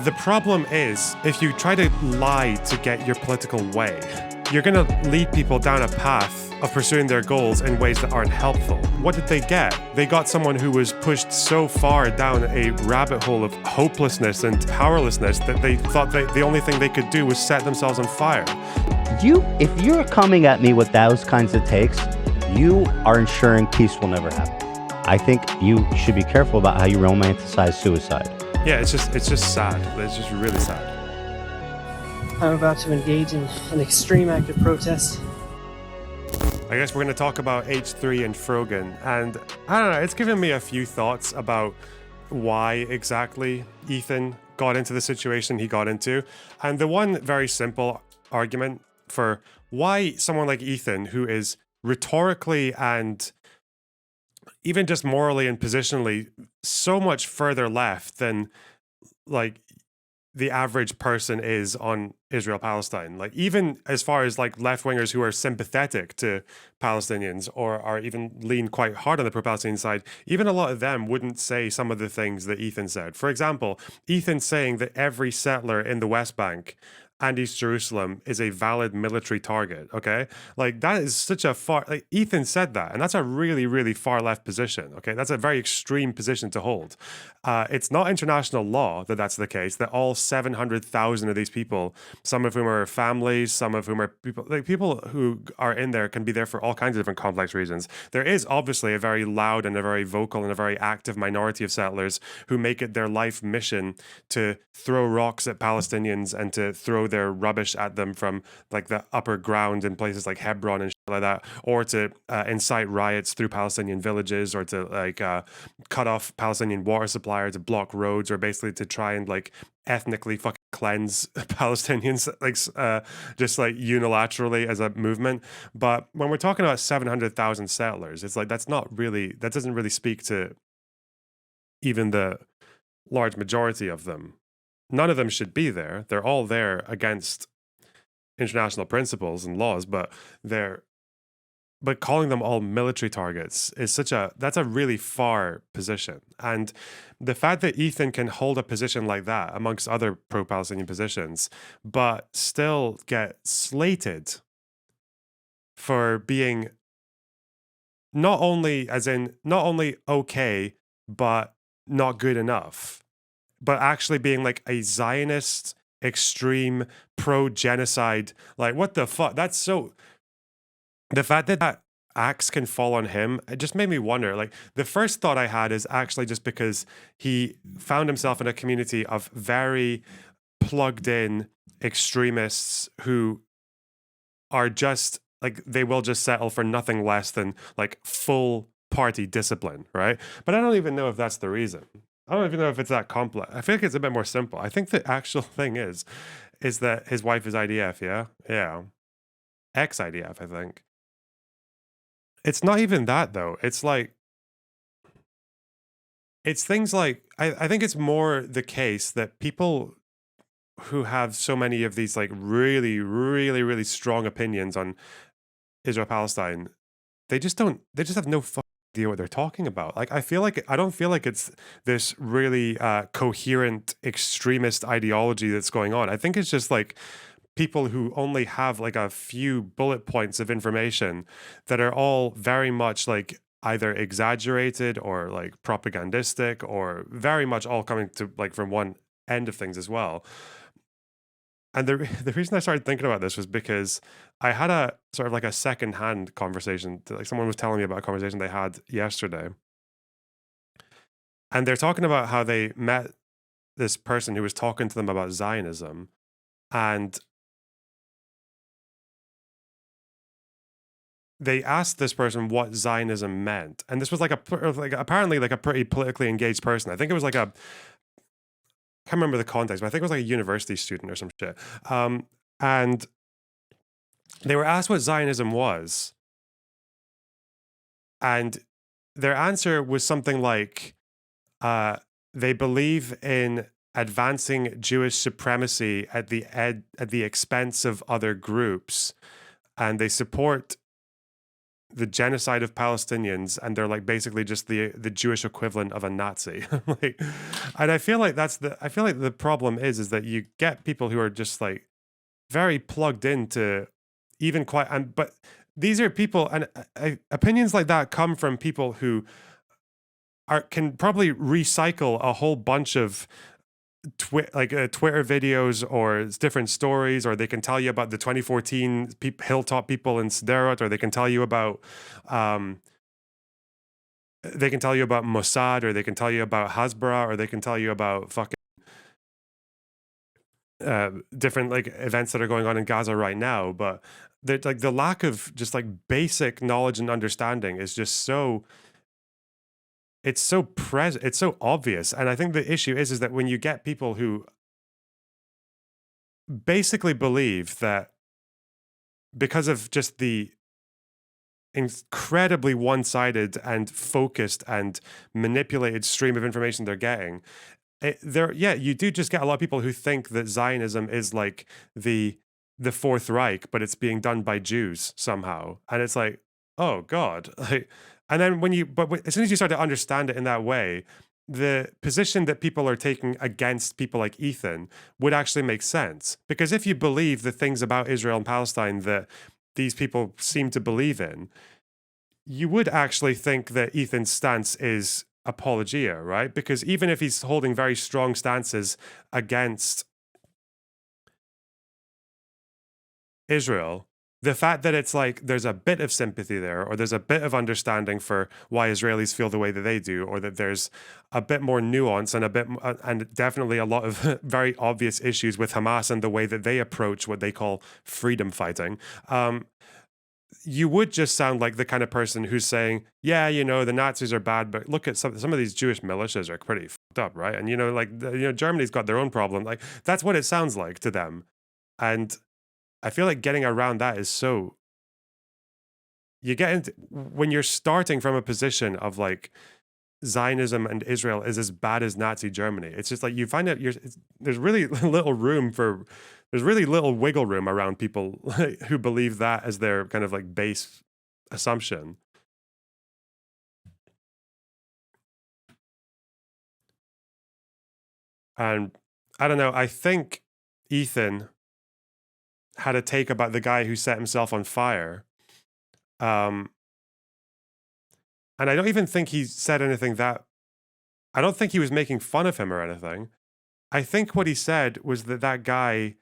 The problem is, if you try to lie to get your political way, you're going to lead people down a path of pursuing their goals in ways that aren't helpful. What did they get? They got someone who was pushed so far down a rabbit hole of hopelessness and powerlessness that they thought that the only thing they could do was set themselves on fire. If you're coming at me with those kinds of takes, you are ensuring peace will never happen. I think you should be careful about how you romanticize suicide. Yeah, it's just sad. It's just really sad. I'm about to engage in an extreme act of protest. I guess we're going to talk about H3 and Frogan, and I don't know, it's given me a few thoughts about why exactly Ethan got into the situation he got into. And the one very simple argument for why someone like Ethan, who is rhetorically and even just morally and positionally so much further left than like the average person is on Israel-Palestine, like even as far as like left-wingers who are sympathetic to Palestinians or are even lean quite hard on the pro-Palestinian side, even a lot of them wouldn't say some of the things that Ethan said. For example, Ethan saying that every settler in the West Bank and East Jerusalem is a valid military target, okay? Like, that is such a far... Like, Ethan said that, and that's a really, really far-left position, okay? That's a very extreme position to hold. It's not international law that that's the case, that all 700,000 of these people, some of whom are families, some of whom are people... Like, people who are in there can be there for all kinds of different complex reasons. There is obviously a very loud and a very vocal and a very active minority of settlers who make it their life mission to throw rocks at Palestinians and to throw their rubbish at them from like the upper ground in places like Hebron and shit like that, or to incite riots through Palestinian villages, or to like cut off Palestinian water supply, or to block roads, or basically to try and like ethnically fucking cleanse Palestinians like just like unilaterally as a movement. But when we're talking about 700,000 settlers, it's like that doesn't really speak to even the large majority of them. None of them should be there. They're all there against international principles and laws, but calling them all military targets is that's a really far position. And the fact that Ethan can hold a position like that amongst other pro-Palestinian positions, but still get slated for being not only okay, but not good enough, but actually being like a Zionist, extreme, pro-genocide, like what the fuck? That's so... The fact that axe can fall on him, it just made me wonder. Like, the first thought I had is actually just because he found himself in a community of very plugged in extremists who are just like, they will just settle for nothing less than like full party discipline, right? But I don't even know if that's the reason. I don't even know if it's that complex. I feel like it's a bit more simple. I think the actual thing is that his wife is IDF, yeah? Yeah. Ex-IDF, I think. It's not even that, though. It's like... It's things like... I think it's more the case that people who have so many of these, like, really, really, really strong opinions on Israel-Palestine, they just have no idea what they're talking about. Like, I don't feel like it's this really coherent extremist ideology that's going on. I think it's just like people who only have like a few bullet points of information that are all very much like either exaggerated or like propagandistic, or very much all coming to like from one end of things as well. And the reason I started thinking about this was because I had a sort of like a secondhand conversation. Like, someone was telling me about a conversation they had yesterday. And they're talking about how they met this person who was talking to them about Zionism. And they asked this person what Zionism meant. And this was like apparently like a pretty politically engaged person. I think it was like I can't remember the context, but I think it was like a university student or some shit. And they were asked what Zionism was. And their answer was something like, they believe in advancing Jewish supremacy at the expense of other groups. And they support the genocide of Palestinians, and they're like basically just the Jewish equivalent of a Nazi. Like, and I feel like the problem is that you get people who are just like very plugged into even quite, and but these are people, and opinions like that come from people who can probably recycle a whole bunch of Twitter videos or different stories, or they can tell you about the 2014 hilltop people in Sderot, or they can tell you about Mossad, or they can tell you about Hasbara, or they can tell you about fucking different like events that are going on in Gaza right now. But like the lack of just like basic knowledge and understanding is just so, it's so present, it's so obvious. And I think the issue is that when you get people who basically believe that because of just the incredibly one-sided and focused and manipulated stream of information they're getting, you do just get a lot of people who think that Zionism is like the Fourth Reich, but it's being done by Jews somehow, and it's like, oh God, like, and then as soon as you start to understand it in that way, the position that people are taking against people like Ethan would actually make sense, because if you believe the things about Israel and Palestine that these people seem to believe in, you would actually think that Ethan's stance is apologia, right? Because even if he's holding very strong stances against Israel, the fact that it's like there's a bit of sympathy there, or there's a bit of understanding for why Israelis feel the way that they do, or that there's a bit more nuance and and definitely a lot of very obvious issues with Hamas and the way that they approach what they call freedom fighting. You would just sound like the kind of person who's saying, yeah, the Nazis are bad, but look at some of these Jewish militias are pretty fucked up, right? And Germany's got their own problem. Like, that's what it sounds like to them. And I feel like getting around that is so, you get into, when you're starting from a position of like Zionism and Israel is as bad as Nazi Germany, it's just like you find out there's really little wiggle room around people who believe that as their kind of like base assumption. And I don't know, I think Ethan had a take about the guy who set himself on fire. And I don't even think he said anything I don't think he was making fun of him or anything. I think what he said was that guy,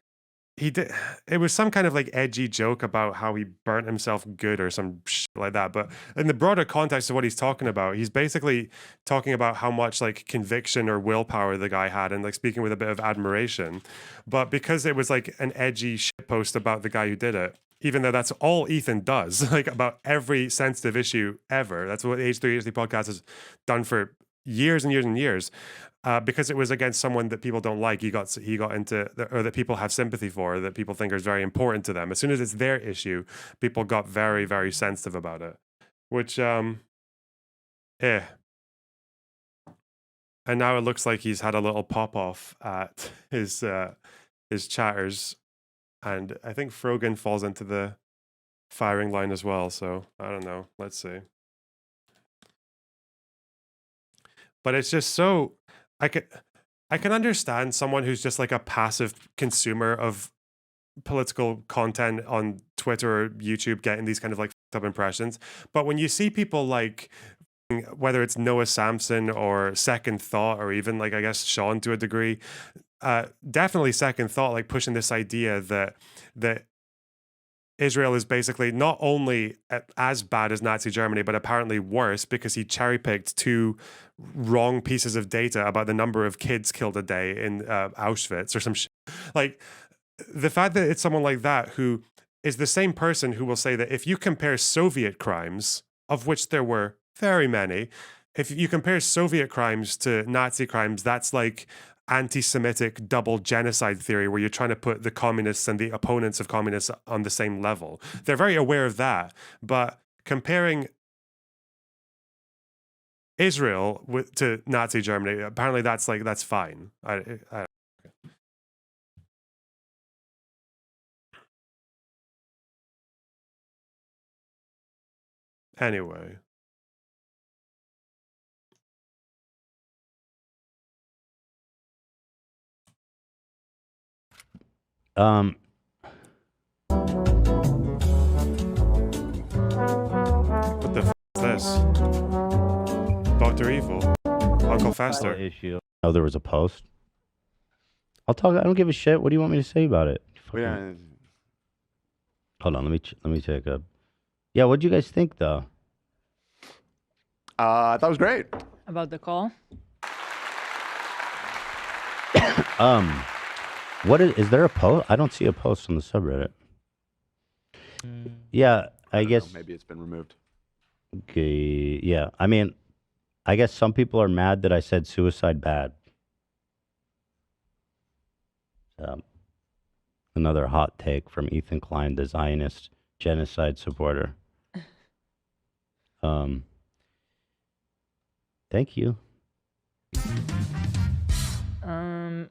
it was some kind of like edgy joke about how he burnt himself good or some shit like that. But in the broader context of what he's talking about, he's basically talking about how much like conviction or willpower the guy had, and like speaking with a bit of admiration. But because it was like an edgy shit post about the guy who did it, even though that's all Ethan does, like about every sensitive issue ever, that's what the H3 podcast has done for years and years and years. Because it was against someone that people don't like, he got into, or that people have sympathy for, that people think is very important to them. As soon as it's their issue, people got very, very sensitive about it. Which, And now it looks like he's had a little pop off at his chatters, and I think Frogan falls into the firing line as well. So I don't know. Let's see. But it's just so. I can understand someone who's just like a passive consumer of political content on Twitter or YouTube getting these kind of like fucked up impressions. But when you see people like, whether it's Noah Samson or Second Thought, or even like, I guess, Sean to a degree, definitely Second Thought, like pushing this idea that Israel is basically not only as bad as Nazi Germany, but apparently worse, because he cherry-picked two wrong pieces of data about the number of kids killed a day in Auschwitz or some shit. Like, the fact that it's someone like that who is the same person who will say that if you compare Soviet crimes, of which there were very many, if you compare Soviet crimes to Nazi crimes, that's like anti-Semitic double genocide theory, where you're trying to put the communists and the opponents of communists on the same level. They're very aware of that, but comparing Israel to Nazi Germany, apparently that's fine. Anyway. What the f is this? Dr. Evil. Uncle Fester. Issue. Oh, there was a post. I'll talk. I don't give a shit. What do you want me to say about it? Yeah. Hold on. Let me check up. Yeah. What do you guys think, though? I thought it was great. About the call? What is there a post? I don't see a post on the subreddit. Yeah, I guess maybe it's been removed. Okay, yeah, I mean, I guess some people are mad that I said suicide bad. Another hot take from Ethan Klein, the Zionist genocide supporter. Thank you.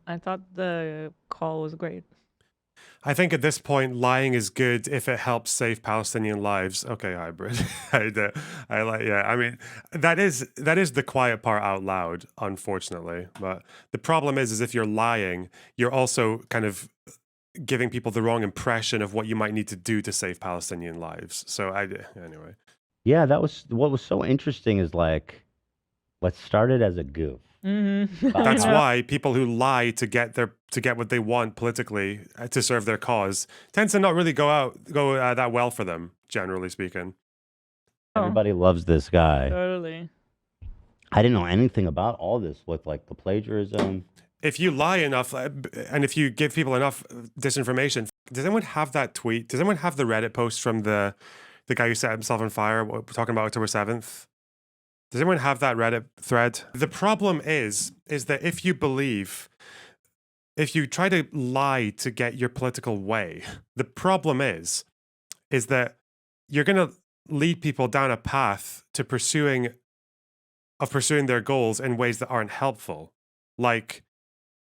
I thought the call was great. I think at this point, lying is good if it helps save Palestinian lives. Okay, hybrid. I like. Yeah, I mean, that is the quiet part out loud, unfortunately. But the problem is if you're lying, you're also kind of giving people the wrong impression of what you might need to do to save Palestinian lives. So anyway. Yeah, that was what was so interesting. Is like, let's start it as a goof. Mm-hmm. That's why people who lie to get what they want politically to serve their cause tends to not really go that well for them, generally speaking. Everybody loves this guy. Totally. I didn't know anything about all this with like the plagiarism. If you lie enough and if you give people enough disinformation, does anyone have that tweet? Does anyone have the Reddit post from the guy who set himself on fire talking about October 7th? Does anyone have that Reddit thread? The problem is that if you try to lie to get your political way, the problem is that you're going to lead people down a path to pursuing their goals in ways that aren't helpful, like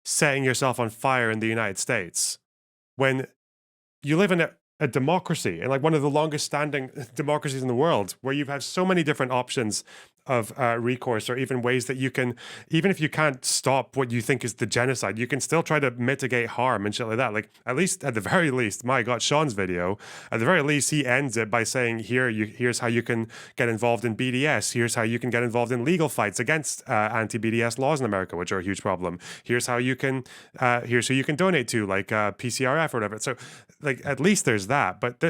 setting yourself on fire in the United States. When you live in a democracy, and like one of the longest standing democracies in the world, where you've had so many different options of recourse, or even ways that you can, even if you can't stop what you think is the genocide, you can still try to mitigate harm and shit like that. Like at the very least, my God, Sean's video, at the very least, he ends it by saying, here's how you can get involved in BDS. Here's how you can get involved in legal fights against anti-BDS laws in America, which are a huge problem. Here's who you can donate to, like PCRF or whatever. So like at least there's that, but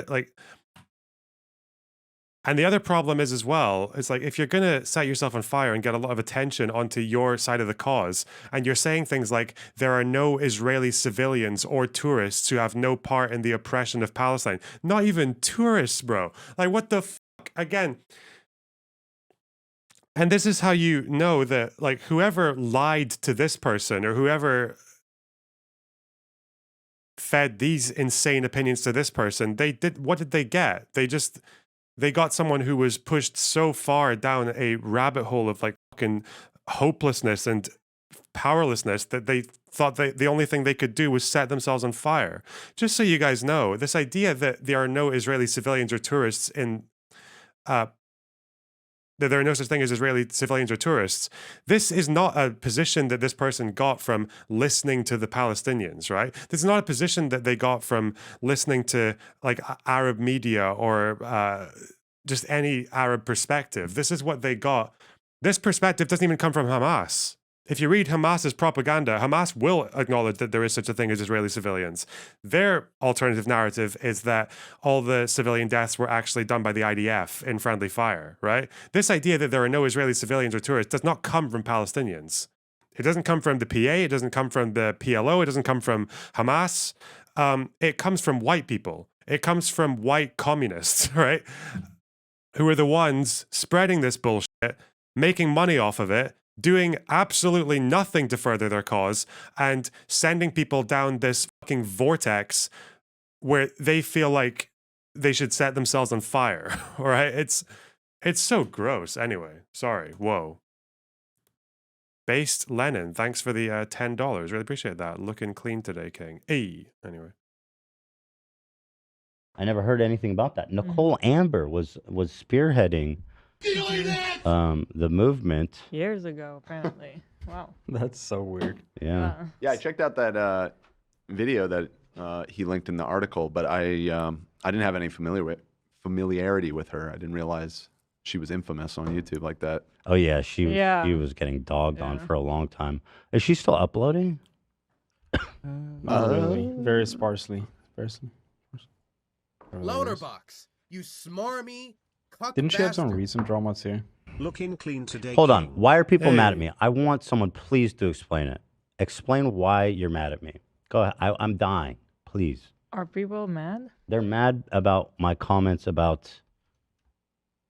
and the other problem is as well, it's like if you're going to set yourself on fire and get a lot of attention onto your side of the cause, and you're saying things like there are no Israeli civilians or tourists who have no part in the oppression of Palestine. Not even tourists, bro. Like what the fuck? Again. And this is how you know that like whoever lied to this person or whoever fed these insane opinions to this person, what did they get? They got someone who was pushed so far down a rabbit hole of like fucking hopelessness and powerlessness that they thought the only thing they could do was set themselves on fire. Just so you guys know, this idea that there are no Israeli civilians or tourists that there are no such thing as Israeli civilians or tourists. This is not a position that this person got from listening to the Palestinians, right? This is not a position that they got from listening to like Arab media or just any Arab perspective. This is what they got. This perspective doesn't even come from Hamas. If you read Hamas's propaganda, Hamas will acknowledge that there is such a thing as Israeli civilians. Their alternative narrative is that all the civilian deaths were actually done by the IDF in friendly fire, right? This idea that there are no Israeli civilians or tourists does not come from Palestinians. It doesn't come from the PA, it doesn't come from the PLO, it doesn't come from Hamas. It comes from white people. It comes from white communists, right? Who are the ones spreading this bullshit, making money off of it, doing absolutely nothing to further their cause, and sending people down this fucking vortex where they feel like they should set themselves on fire. All right? It's so gross. Anyway, sorry. Whoa. Based Lennon, thanks for the $10. Really appreciate that. Looking clean today, King. Anyway. I never heard anything about that. Nicole Amber was spearheading the movement Years ago, apparently. Wow. That's so weird. Yeah. Yeah, I checked out that video that he linked in the article, but I didn't have any familiarity with her. I didn't realize she was infamous on YouTube like that. Oh yeah, she was getting dogged on for a long time. Is she still uploading? Not really. Very sparsely. LonerBox, you smarmy cuck Didn't she have some bastard. recent drama too? Looking clean today. Hold on. Why are people mad at me? I want someone please to explain it. Explain why you're mad at me. Go ahead. I'm dying. Please. Are people mad? They're mad about my comments about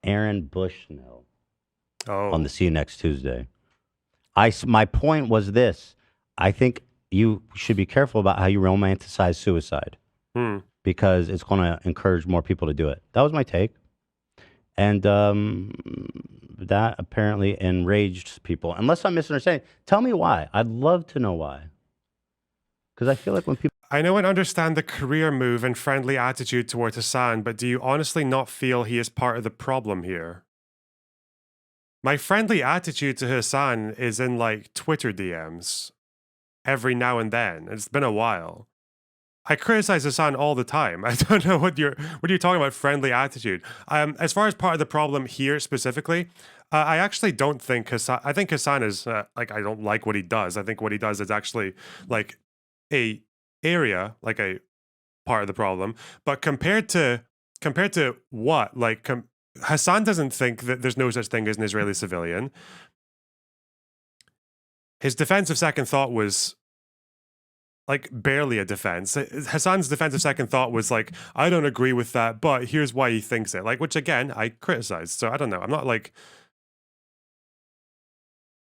Aaron Bushnell on the See You Next Tuesday. My point was this. I think you should be careful about how you romanticize suicide because it's going to encourage more people to do it. That was my take. And that apparently enraged people. Unless I'm misunderstanding, tell me why. I'd love to know why. Because I feel like when people... I know and understand the career move and friendly attitude towards Hassan, but do you honestly not feel he is part of the problem here? My friendly attitude to Hassan is in like Twitter DMs every now and then. It's been a while. I criticize Hassan all the time. I don't know what you're talking about friendly attitude. As far as part of the problem here specifically, I actually don't think Hassan. I think Hassan is like I don't like what he does. I think what he does is actually like a area, like a part of the problem. But compared to what, like Hassan doesn't think that there's no such thing as an Israeli civilian. His defense of second thought was like barely a defense. Hassan's defense of second thought was like, I don't agree with that, but here's why he thinks it. Like, which again, I criticized. So I don't know. I'm not like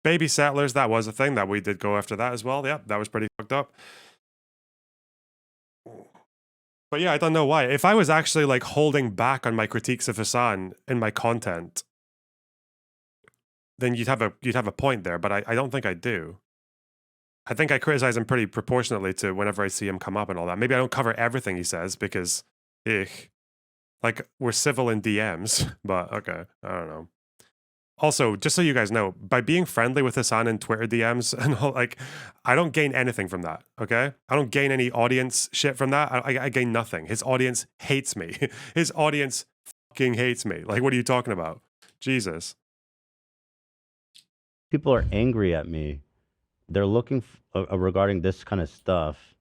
baby settlers. That was a thing that we did go after that as well. Yeah, that was pretty fucked up. But yeah, I don't know why. If I was actually like holding back on my critiques of Hassan in my content, then you'd have a point there. But I don't think I do. I think I criticize him pretty proportionately to whenever I see him come up and all that. Maybe I don't cover everything he says because, like we're civil in DMs. But okay, I don't know. Also, just so you guys know, by being friendly with Hassan in Twitter DMs and all, like, I don't gain anything from that. Okay, I don't gain any audience shit from that. I gain nothing. His audience hates me. His audience fucking hates me. Like, what are you talking about? Jesus. People are angry at me. They're looking regarding this kind of stuff.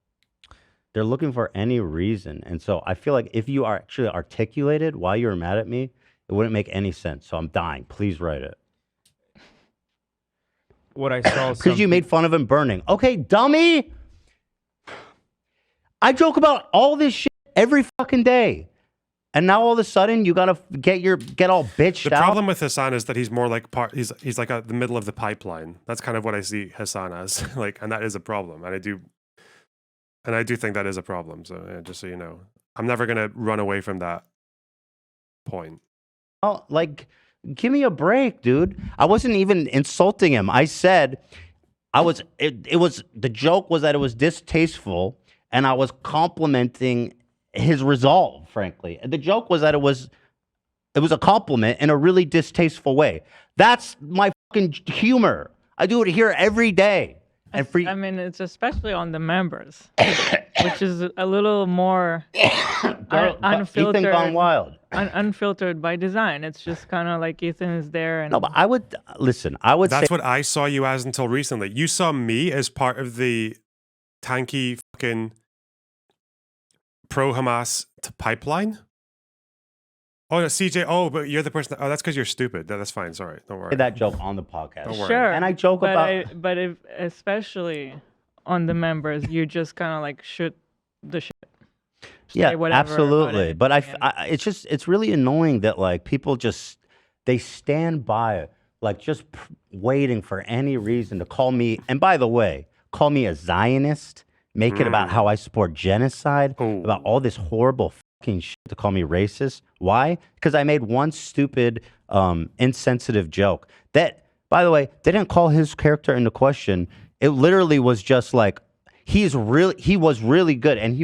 They're looking for any reason. And so I feel like if you are actually articulated why you're mad at me, it wouldn't make any sense. So I'm dying. Please write it. What I saw... Because you made fun of him burning. Okay, dummy! I joke about all this shit every fucking day. And now all of a sudden you gotta get all bitched out. The problem with Hassan is that he's more like he's like the middle of the pipeline. That's kind of what I see Hassan as. Like, and that is a problem. And I do think that is a problem. So yeah, just so you know, I'm never gonna run away from that point. Oh, like, give me a break, dude. I wasn't even insulting him. I said the joke was that it was distasteful, and I was complimenting his resolve, frankly. The joke was that it was a compliment in a really distasteful way. That's my fucking humor. I do it here every day. And I mean, it's especially on the members, which is a little more unfiltered. Ethan gone wild. Unfiltered by design. It's just kind of like Ethan is there. And no, but I would listen. That's what I saw you as until recently. You saw me as part of the tanky fucking pro-Hamas pipeline. Oh, no, CJ. Oh, but you're the person. That's because you're stupid. That's fine. Sorry. Don't worry. That joke on the podcast. Don't worry. Sure. And I joke about. But if, especially on the members, you just kind of like shoot the shit. Yeah, absolutely. But it's really annoying that like people they stand by like just waiting for any reason to call me. And by the way, call me a Zionist. Make it about how I support genocide. About all this horrible fucking shit to call me racist. Why? Because I made one stupid, insensitive joke that, by the way, they didn't call his character into question. It literally was just like he was really good, and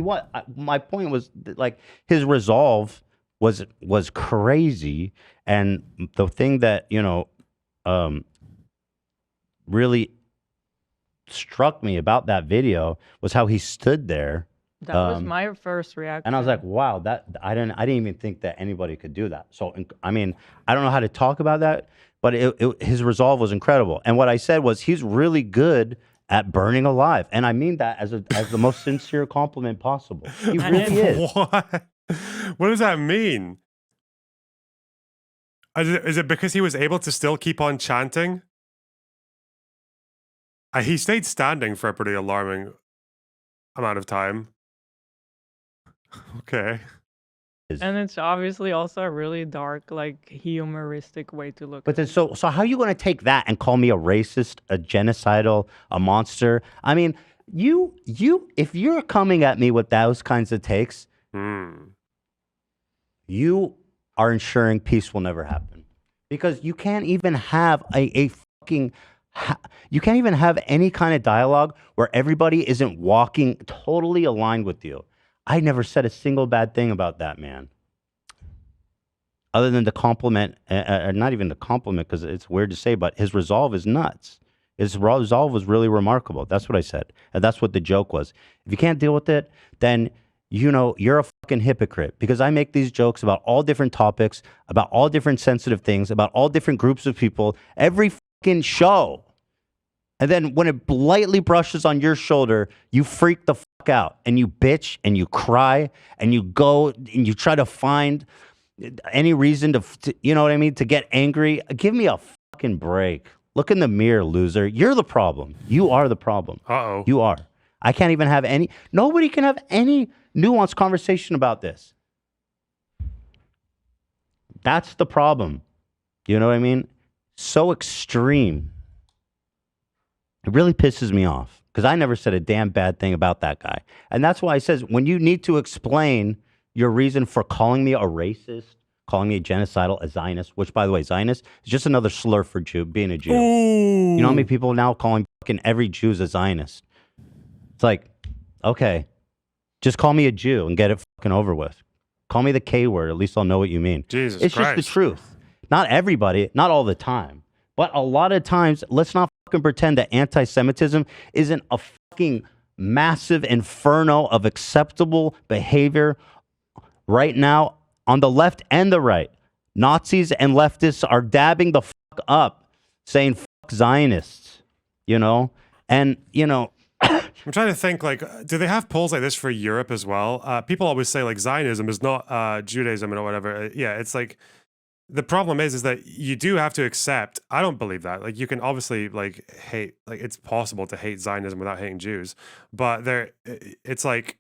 my point was that, like, his resolve was crazy, and the thing that really struck me about that video was how he stood there. That was my first reaction. And I was like, wow, that I didn't even think that anybody could do that. So, I mean, I don't know how to talk about that, but his resolve was incredible. And what I said was, he's really good at burning alive. And I mean that as the most sincere compliment possible. He really is. What? What does that mean? Is it because he was able to still keep on chanting? He stayed standing for a pretty alarming amount of time. Okay. And it's obviously also a really dark, like, humoristic way to look But then, so how are you going to take that and call me a racist, a genocidal, a monster? I mean, if you're coming at me with those kinds of takes, you are ensuring peace will never happen. Because you can't even have you can't even have any kind of dialogue where everybody isn't walking totally aligned with you. I never said a single bad thing about that man. Other than the compliment, not even the compliment, because it's weird to say, but his resolve is nuts. His resolve was really remarkable. That's what I said. And that's what the joke was. If you can't deal with it, then you're a fucking hypocrite, because I make these jokes about all different topics, about all different sensitive things, about all different groups of people, every fucking show. And then when it lightly brushes on your shoulder, you freak the fuck out and you bitch and you cry and you go and you try to find any reason to you know what I mean, to get angry. Give me a fucking break. Look in the mirror, loser. You're the problem. You are the problem. Uh-oh. You are. I can't even have nobody can have any nuanced conversation about this. That's the problem. You know what I mean? So extreme. It really pisses me off, because I never said a damn bad thing about that guy. And that's why I says, when you need to explain your reason for calling me a racist, calling me a genocidal, a Zionist, which, by the way, Zionist is just another slur for being a Jew. Ooh. You know how many people now calling fucking every Jew's a Zionist? It's like, okay, just call me a Jew and get it fucking over with. Call me the K word. At least I'll know what you mean. Jesus It's Christ. just the truth. Not everybody, not all the time. But a lot of times, let's not fucking pretend that anti-Semitism isn't a fucking massive inferno of acceptable behavior right now on the left and the right. Nazis and leftists are dabbing the fuck up, saying fuck Zionists, And, I'm trying to think, like, do they have polls like this for Europe as well? People always say, like, Zionism is not Judaism or whatever. Yeah, it's like, the problem is that you do have to accept, I don't believe that. Like, you can obviously, like, hate, like, it's possible to hate Zionism without hating Jews. But it's like,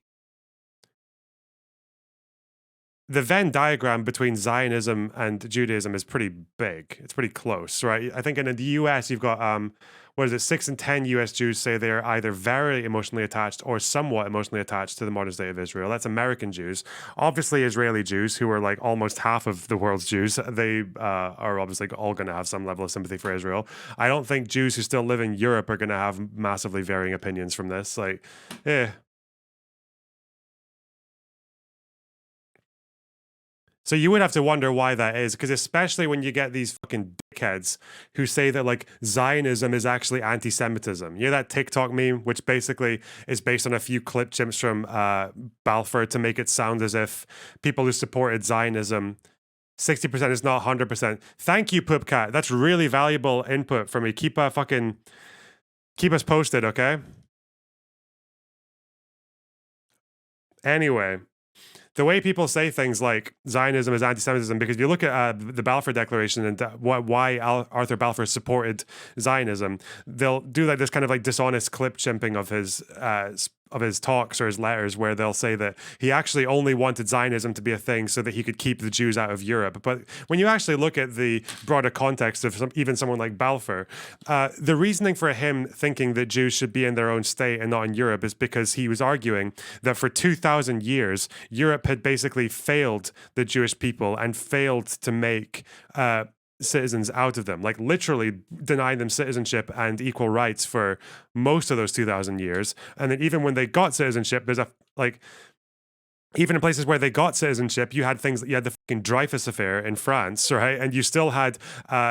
the Venn diagram between Zionism and Judaism is pretty big. It's pretty close, right? I think in the US, you've got, 6 in 10 US Jews say they're either very emotionally attached or somewhat emotionally attached to the modern state of Israel. That's American Jews. Obviously, Israeli Jews, who are like almost half of the world's Jews, they are obviously all going to have some level of sympathy for Israel. I don't think Jews who still live in Europe are going to have massively varying opinions from this. Like, So you would have to wonder why that is, because especially when you get these fucking dickheads who say that, like, Zionism is actually anti-Semitism. You know that TikTok meme, which basically is based on a few clip chimps from Balfour to make it sound as if people who supported Zionism, 60% is not 100%. Thank you, Poopcat. That's really valuable input for me. Keep us posted, okay? Anyway. The way people say things like Zionism is anti-Semitism, because if you look at the Balfour Declaration and why Arthur Balfour supported Zionism, they'll do like this kind of like dishonest clip chimping of his talks or his letters, where they'll say that he actually only wanted Zionism to be a thing so that he could keep the Jews out of Europe. But when you actually look at the broader context of even someone like Balfour, the reasoning for him thinking that Jews should be in their own state and not in Europe is because he was arguing that for 2,000 years, Europe had basically failed the Jewish people and failed to make citizens out of them, like literally denying them citizenship and equal rights for most of those 2,000 years. And then even when they got citizenship, there's even in places where they got citizenship, you had the fucking Dreyfus affair in France, right? And you still had,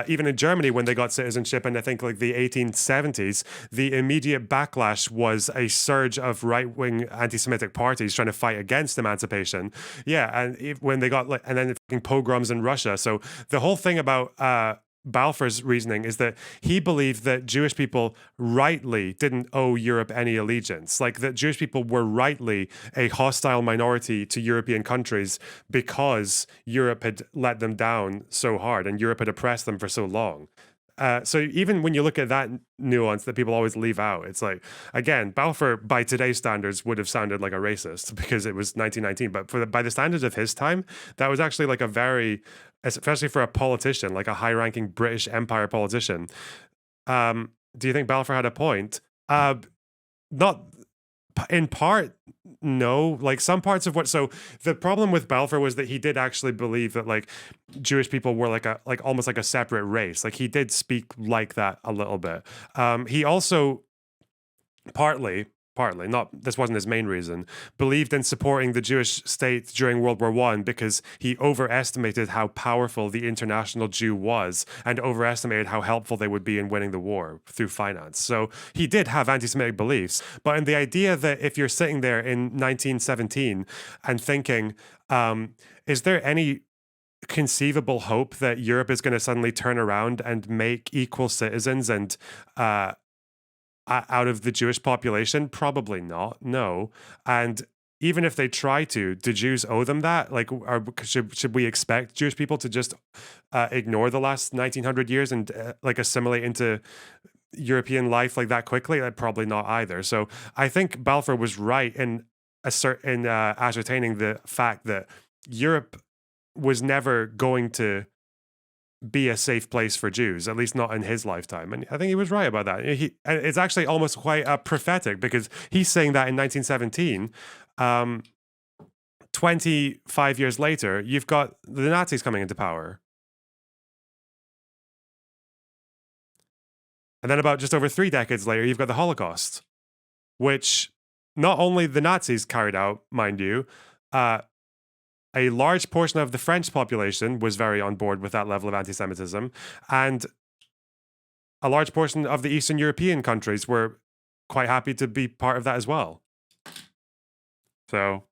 even in Germany when they got citizenship, and I think like the 1870s, the immediate backlash was a surge of right-wing anti-Semitic parties trying to fight against emancipation. Yeah, and when they got and then fucking pogroms in Russia. So the whole thing about Balfour's reasoning is that he believed that Jewish people rightly didn't owe Europe any allegiance, like that Jewish people were rightly a hostile minority to European countries because Europe had let them down so hard and Europe had oppressed them for so long. So even when you look at that nuance that people always leave out, it's like, again, Balfour by today's standards would have sounded like a racist because it was 1919, but by the standards of his time, that was actually like a very, especially for a politician, like a high-ranking British Empire politician. Do you think Balfour had a point? Not in part, no. Like some parts of so the problem with Balfour was that he did actually believe that like Jewish people were like almost like a separate race. Like he did speak like that a little bit. He also partly, this wasn't his main reason, believed in supporting the Jewish state during World War I because he overestimated how powerful the international Jew was and overestimated how helpful they would be in winning the war through finance. So he did have anti-Semitic beliefs, but in the idea that if you're sitting there in 1917 and thinking, is there any conceivable hope that Europe is going to suddenly turn around and make equal citizens and out of the Jewish population? Probably not, no. And even if they try to, do Jews owe them that? Like, should we expect Jewish people to just ignore the last 1900 years and like assimilate into European life like that quickly? Probably not either. So I think Balfour was right in ascertaining the fact that Europe was never going to be a safe place for Jews, at least not in his lifetime. And I think he was right about that. It's actually almost quite prophetic because he's saying that in 1917, 25 years later, you've got the Nazis coming into power. And then about just over 3 decades later, you've got the Holocaust, which not only the Nazis carried out, mind you, a large portion of the French population was very on board with that level of anti-Semitism, and a large portion of the Eastern European countries were quite happy to be part of that as well. So,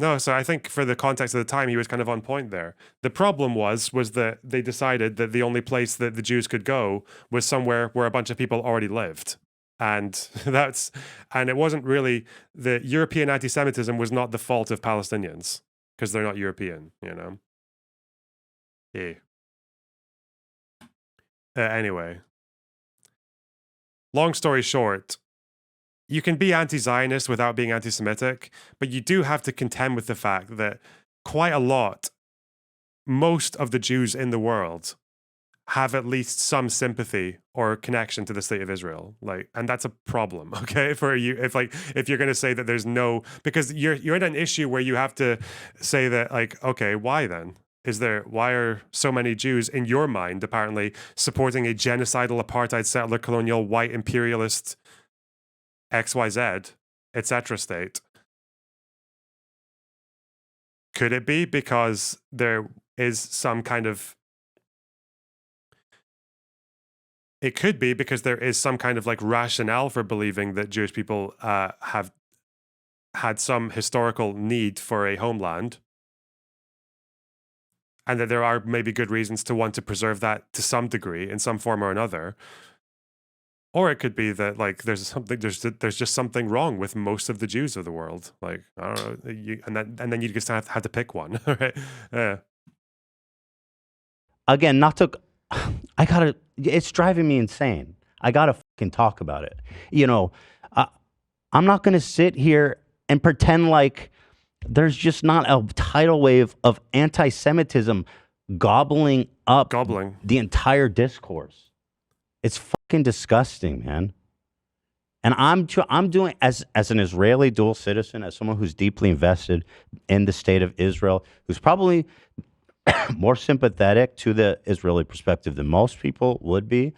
No, so I think for the context of the time, he was kind of on point there. The problem was that they decided that the only place that the Jews could go was somewhere where a bunch of people already lived. And it wasn't really, the European anti-Semitism was not the fault of Palestinians because they're not European, you know? Yeah. Anyway, long story short, you can be anti-Zionist without being anti-Semitic, but you do have to contend with the fact that quite a lot, most of the Jews in the world have at least some sympathy or connection to the state of Israel, and that's a problem, okay? For you, if you're going to say that there's no, because you're in an issue where you have to say that, okay, why then? Why are so many Jews in your mind apparently supporting a genocidal apartheid settler colonial white imperialist XYZ, etc. state? Could it be because there is some kind of, it could be because there is some kind of rationale for believing that Jewish people have had some historical need for a homeland, and that there are maybe good reasons to want to preserve that to some degree in some form or another. Or it could be that there's just something wrong with most of the Jews of the world. I don't know, and then you just have to pick one, right? Yeah. Again, it's driving me insane. I gotta fucking talk about it. I'm not gonna sit here and pretend like there's just not a tidal wave of anti-Semitism gobbling the entire discourse. It's fucking disgusting, man. And I'm doing, as an Israeli dual citizen, as someone who's deeply invested in the state of Israel, who's probably more sympathetic to the Israeli perspective than most people would be.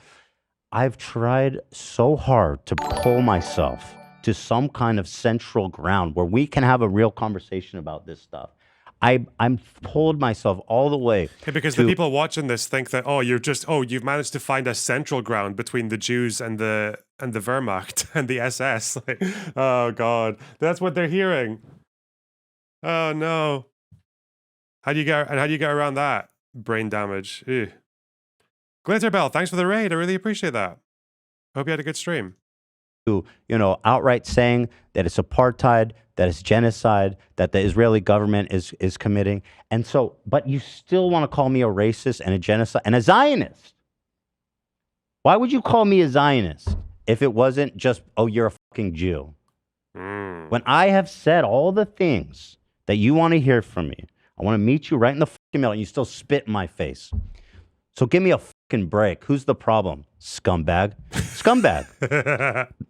I've tried so hard to pull myself to some kind of central ground where we can have a real conversation about this stuff. I'm pulled myself all the way. Yeah, because the people watching this think that, you've managed to find a central ground between the Jews and the Wehrmacht and the SS. Like, oh God, that's what they're hearing. Oh no. How do you get around that? Brain damage. Ew. Glitterbell, thanks for the raid. I really appreciate that. Hope you had a good stream. Outright saying that it's apartheid, that it's genocide, that the Israeli government is committing. And so, but you still want to call me a racist and a genocide and a Zionist. Why would you call me a Zionist if it wasn't just, oh, you're a fucking Jew? When I have said all the things that you want to hear from me, I want to meet you right in the fucking middle, and you still spit in my face. So give me a fucking break. Who's the problem? Scumbag.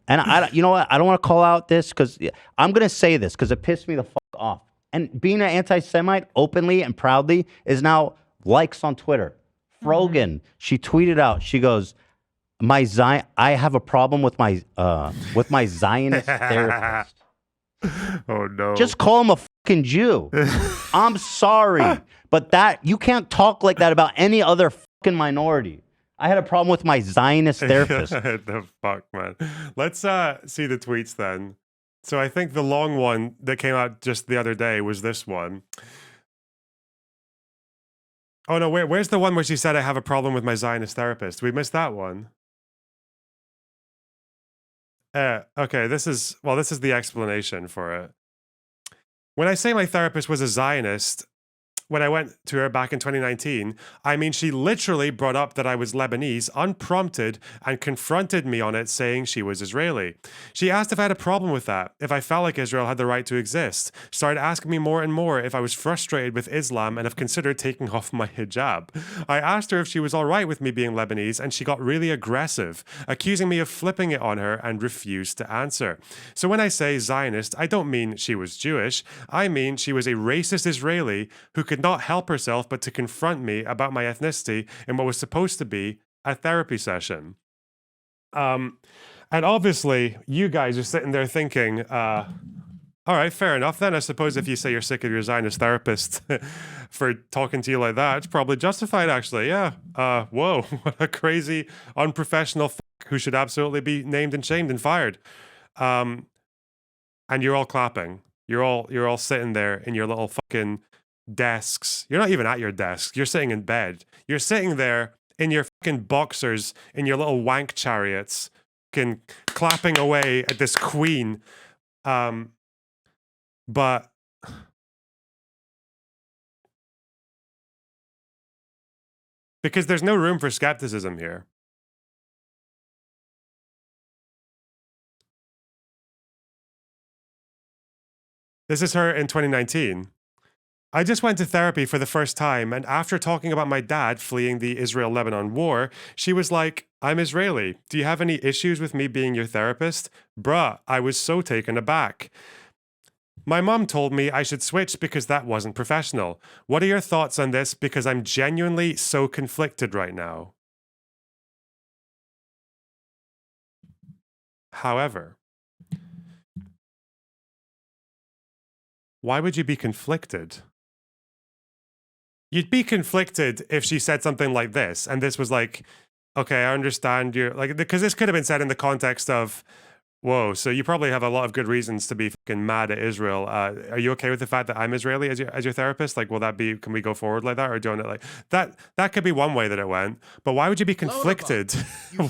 And you know what? I don't want to call out this because I'm going to say this because it pissed me the fuck off. And being an anti-Semite openly and proudly is now likes on Twitter. Frogan, she tweeted out, she goes, I have a problem with my Zionist therapist. Oh no. Just call him a fucking Jew. I'm sorry, but you can't talk like that about any other fucking minority. I had a problem with my Zionist therapist. The fuck, man. Let's see the tweets then. So I think the long one that came out just the other day was this one. Oh no, where's the one where she said I have a problem with my Zionist therapist? We missed that one. Okay, this is the explanation for it. When I say my therapist was a Zionist, when I went to her back in 2019, I mean, she literally brought up that I was Lebanese, unprompted, and confronted me on it, saying she was Israeli. She asked if I had a problem with that, if I felt like Israel had the right to exist, started asking me more and more if I was frustrated with Islam and have considered taking off my hijab. I asked her if she was all right with me being Lebanese, and she got really aggressive, accusing me of flipping it on her, and refused to answer. So when I say Zionist, I don't mean she was Jewish. I mean she was a racist Israeli who could not help herself but to confront me about my ethnicity in what was supposed to be a therapy session. And obviously, you guys are sitting there thinking, all right, fair enough then. I suppose if you say you're sick of your Zionist therapist for talking to you like that, it's probably justified, actually. Yeah. Whoa, what a crazy, unprofessional who should absolutely be named and shamed and fired. And you're all clapping. You're all sitting there in your little fucking desks. You're not even at your desk. You're sitting in bed. You're sitting there in your fucking boxers, in your little wank chariots, fucking clapping away at this queen. But because there's no room for skepticism here. This is her in 2019. I just went to therapy for the first time, and after talking about my dad fleeing the Israel-Lebanon war, she was like, I'm Israeli. Do you have any issues with me being your therapist? Bruh, I was so taken aback. My mom told me I should switch because that wasn't professional. What are your thoughts on this? Because I'm genuinely so conflicted right now. However, why would you be conflicted? You'd be conflicted if she said something like this, and this was like, okay, I understand you're like, because this could have been said in the context of, whoa, so you probably have a lot of good reasons to be fucking mad at Israel. Are you okay with the fact that I'm Israeli as your therapist? Like, will that be, can we go forward like that? Or do you want to, like, that could be one way that it went, but why would you be conflicted?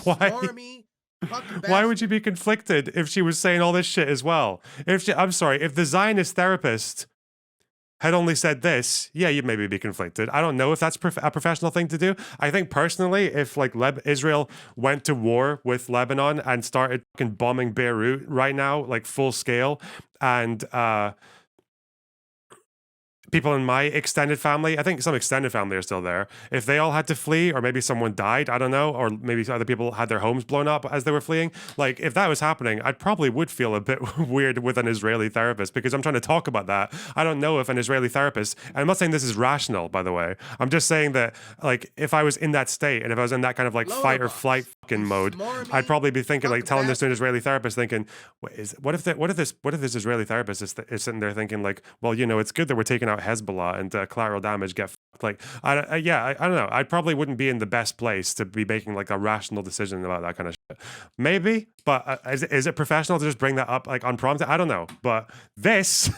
Why would you be conflicted if she was saying all this shit as well? If the Zionist therapist had only said this, yeah, you'd maybe be conflicted. I don't know if that's a professional thing to do. I think personally, if like Israel went to war with Lebanon and started fucking bombing Beirut right now, like full scale, and people in my extended family, I think some extended family are still there. If they all had to flee, or maybe someone died, I don't know, or maybe other people had their homes blown up as they were fleeing. Like, if that was happening, I probably would feel a bit weird with an Israeli therapist, because I'm trying to talk about that. I don't know if an Israeli therapist, and I'm not saying this is rational, by the way. I'm just saying that, like, if I was in that state and if I was in that kind of like fight or flight fucking mode, I'd probably be thinking, like, telling this to an Israeli therapist, thinking, what if this Israeli therapist is sitting there thinking, like, well, you know, it's good that we're taking out Hezbollah and collateral damage get fucked. Like, I don't know. I probably wouldn't be in the best place to be making like a rational decision about that kind of shit. Maybe, but is it professional to just bring that up like unprompted? I don't know. But this,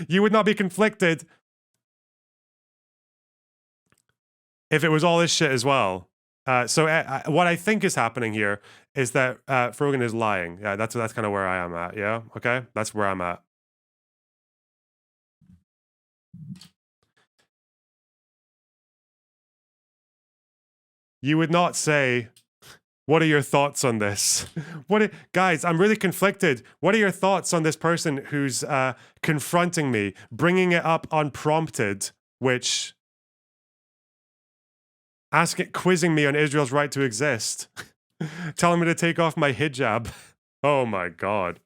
you would not be conflicted if it was all this shit as well. So what I think is happening here is that Frogan is lying. Yeah, that's kind of where I am at. Yeah, okay, that's where I'm at. You would not say, what are your thoughts on this? Guys, I'm really conflicted. What are your thoughts on this person who's confronting me, bringing it up unprompted, which quizzing me on Israel's right to exist, telling me to take off my hijab. Oh my God.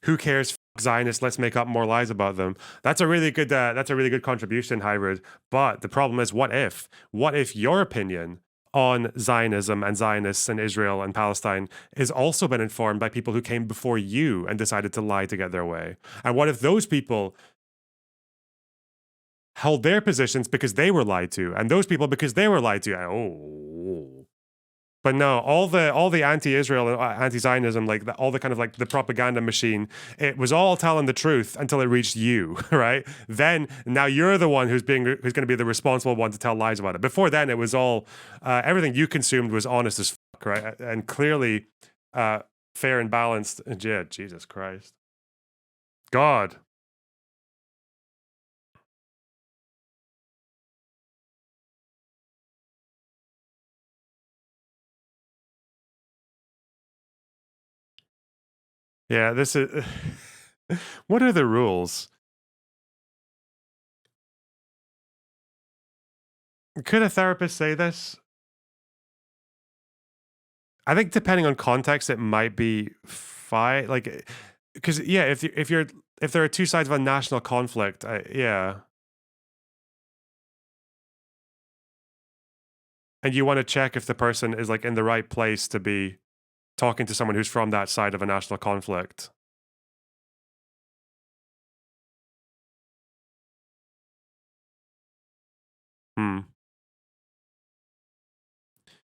Who cares? Zionists, let's make up more lies about them. That's a really good contribution, Hyrud. But the problem is, what if your opinion on Zionism and Zionists and Israel and Palestine is also been informed by people who came before you and decided to lie to get their way? And what if those people held their positions because they were lied to, and those people because they were lied to? Oh. But no, all the anti-Israel and anti-Zionism, like all the kind of like the propaganda machine, it was all telling the truth until it reached you, right? Then now you're the one who's going to be the responsible one to tell lies about it. Before then, it was all everything you consumed was honest as fuck, right? And clearly fair and balanced. Yeah, Jesus Christ, God. Yeah, this is... What are the rules? Could a therapist say this? I think depending on context, it might be fine. Like, because yeah, if there are two sides of a national conflict, yeah, and you want to check if the person is like in the right place to be talking to someone who's from that side of a national conflict.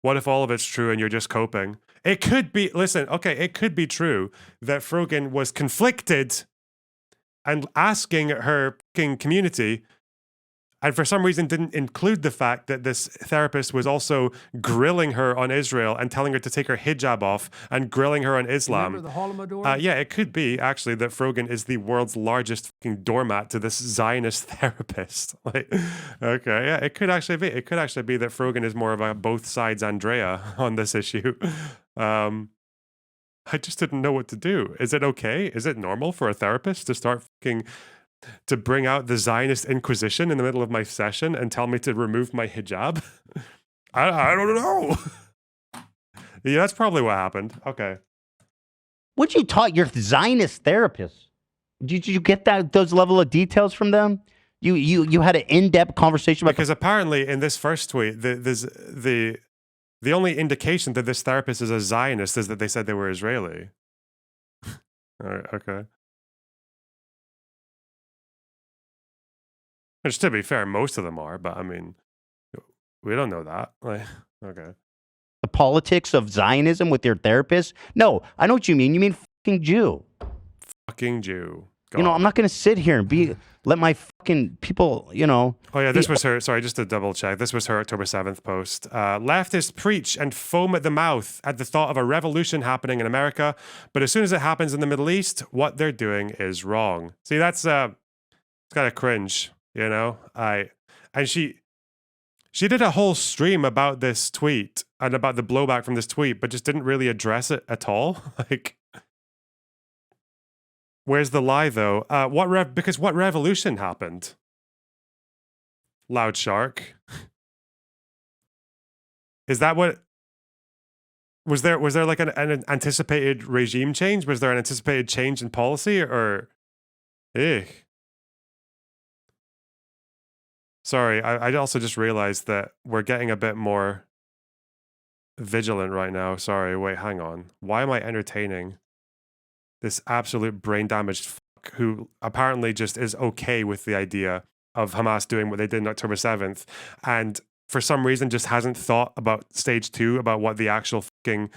What if all of it's true and you're just coping? It could be, listen, okay, it could be true that Frogan was conflicted and asking her community, and for some reason didn't include the fact that this therapist was also grilling her on Israel and telling her to take her hijab off and grilling her on Islam. Remember the Holodomor? Yeah, it could be actually that Frogan is the world's largest fucking doormat to this Zionist therapist. Like, okay, yeah, it could actually be. It could actually be that Frogan is more of a both sides Andrea on this issue. I just didn't know what to do. Is it okay? Is it normal for a therapist to start fucking to bring out the Zionist Inquisition in the middle of my session and tell me to remove my hijab? I don't know. Yeah, that's probably what happened. Okay. What you taught your Zionist therapist? Did you get those level of details from them? You had an in-depth conversation about, because apparently in this first tweet, the only indication that this therapist is a Zionist is that they said they were Israeli. All right. Okay. Which, to be fair, most of them are, but I mean, we don't know that. Like, okay. The politics of Zionism with your therapist? No, I know what you mean. You mean fucking Jew. Fucking Jew. God. You know, I'm not going to sit here and let my fucking people, you know. Oh, yeah, this was her. Sorry, just to double check. This was her October 7th post. Leftists preach and foam at the mouth at the thought of a revolution happening in America, but as soon as it happens in the Middle East, what they're doing is wrong. See, that's it's kind of cringe. You know, and she did a whole stream about this tweet and about the blowback from this tweet, but just didn't really address it at all. Like, Where's the lie, though? Because what revolution happened? Loud Shark. Is that what... Was there like an anticipated regime change? Was there an anticipated change in policy? Or... Sorry, I also just realized that we're getting a bit more vigilant right now. Sorry, wait, hang on. Why am I entertaining this absolute brain-damaged fuck who apparently just is okay with the idea of Hamas doing what they did on October 7th, and for some reason just hasn't thought about stage 2, about what the actual fucking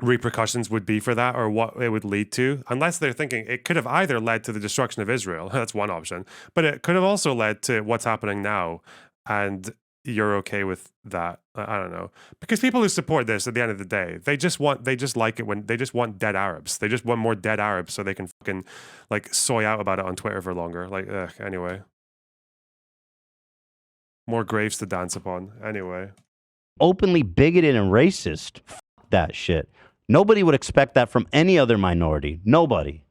repercussions would be for that, or what it would lead to, unless they're thinking it could have either led to the destruction of Israel. That's one option, but it could have also led to what's happening now, and you're okay with that. I don't know, because people who support this, at the end of the day, they just like it when they just want dead Arabs. They just want more dead Arabs so they can fucking like soy out about it on Twitter for longer. Like, anyway, more graves to dance upon. Anyway, openly bigoted and racist. F that shit. Nobody would expect that from any other minority. Nobody.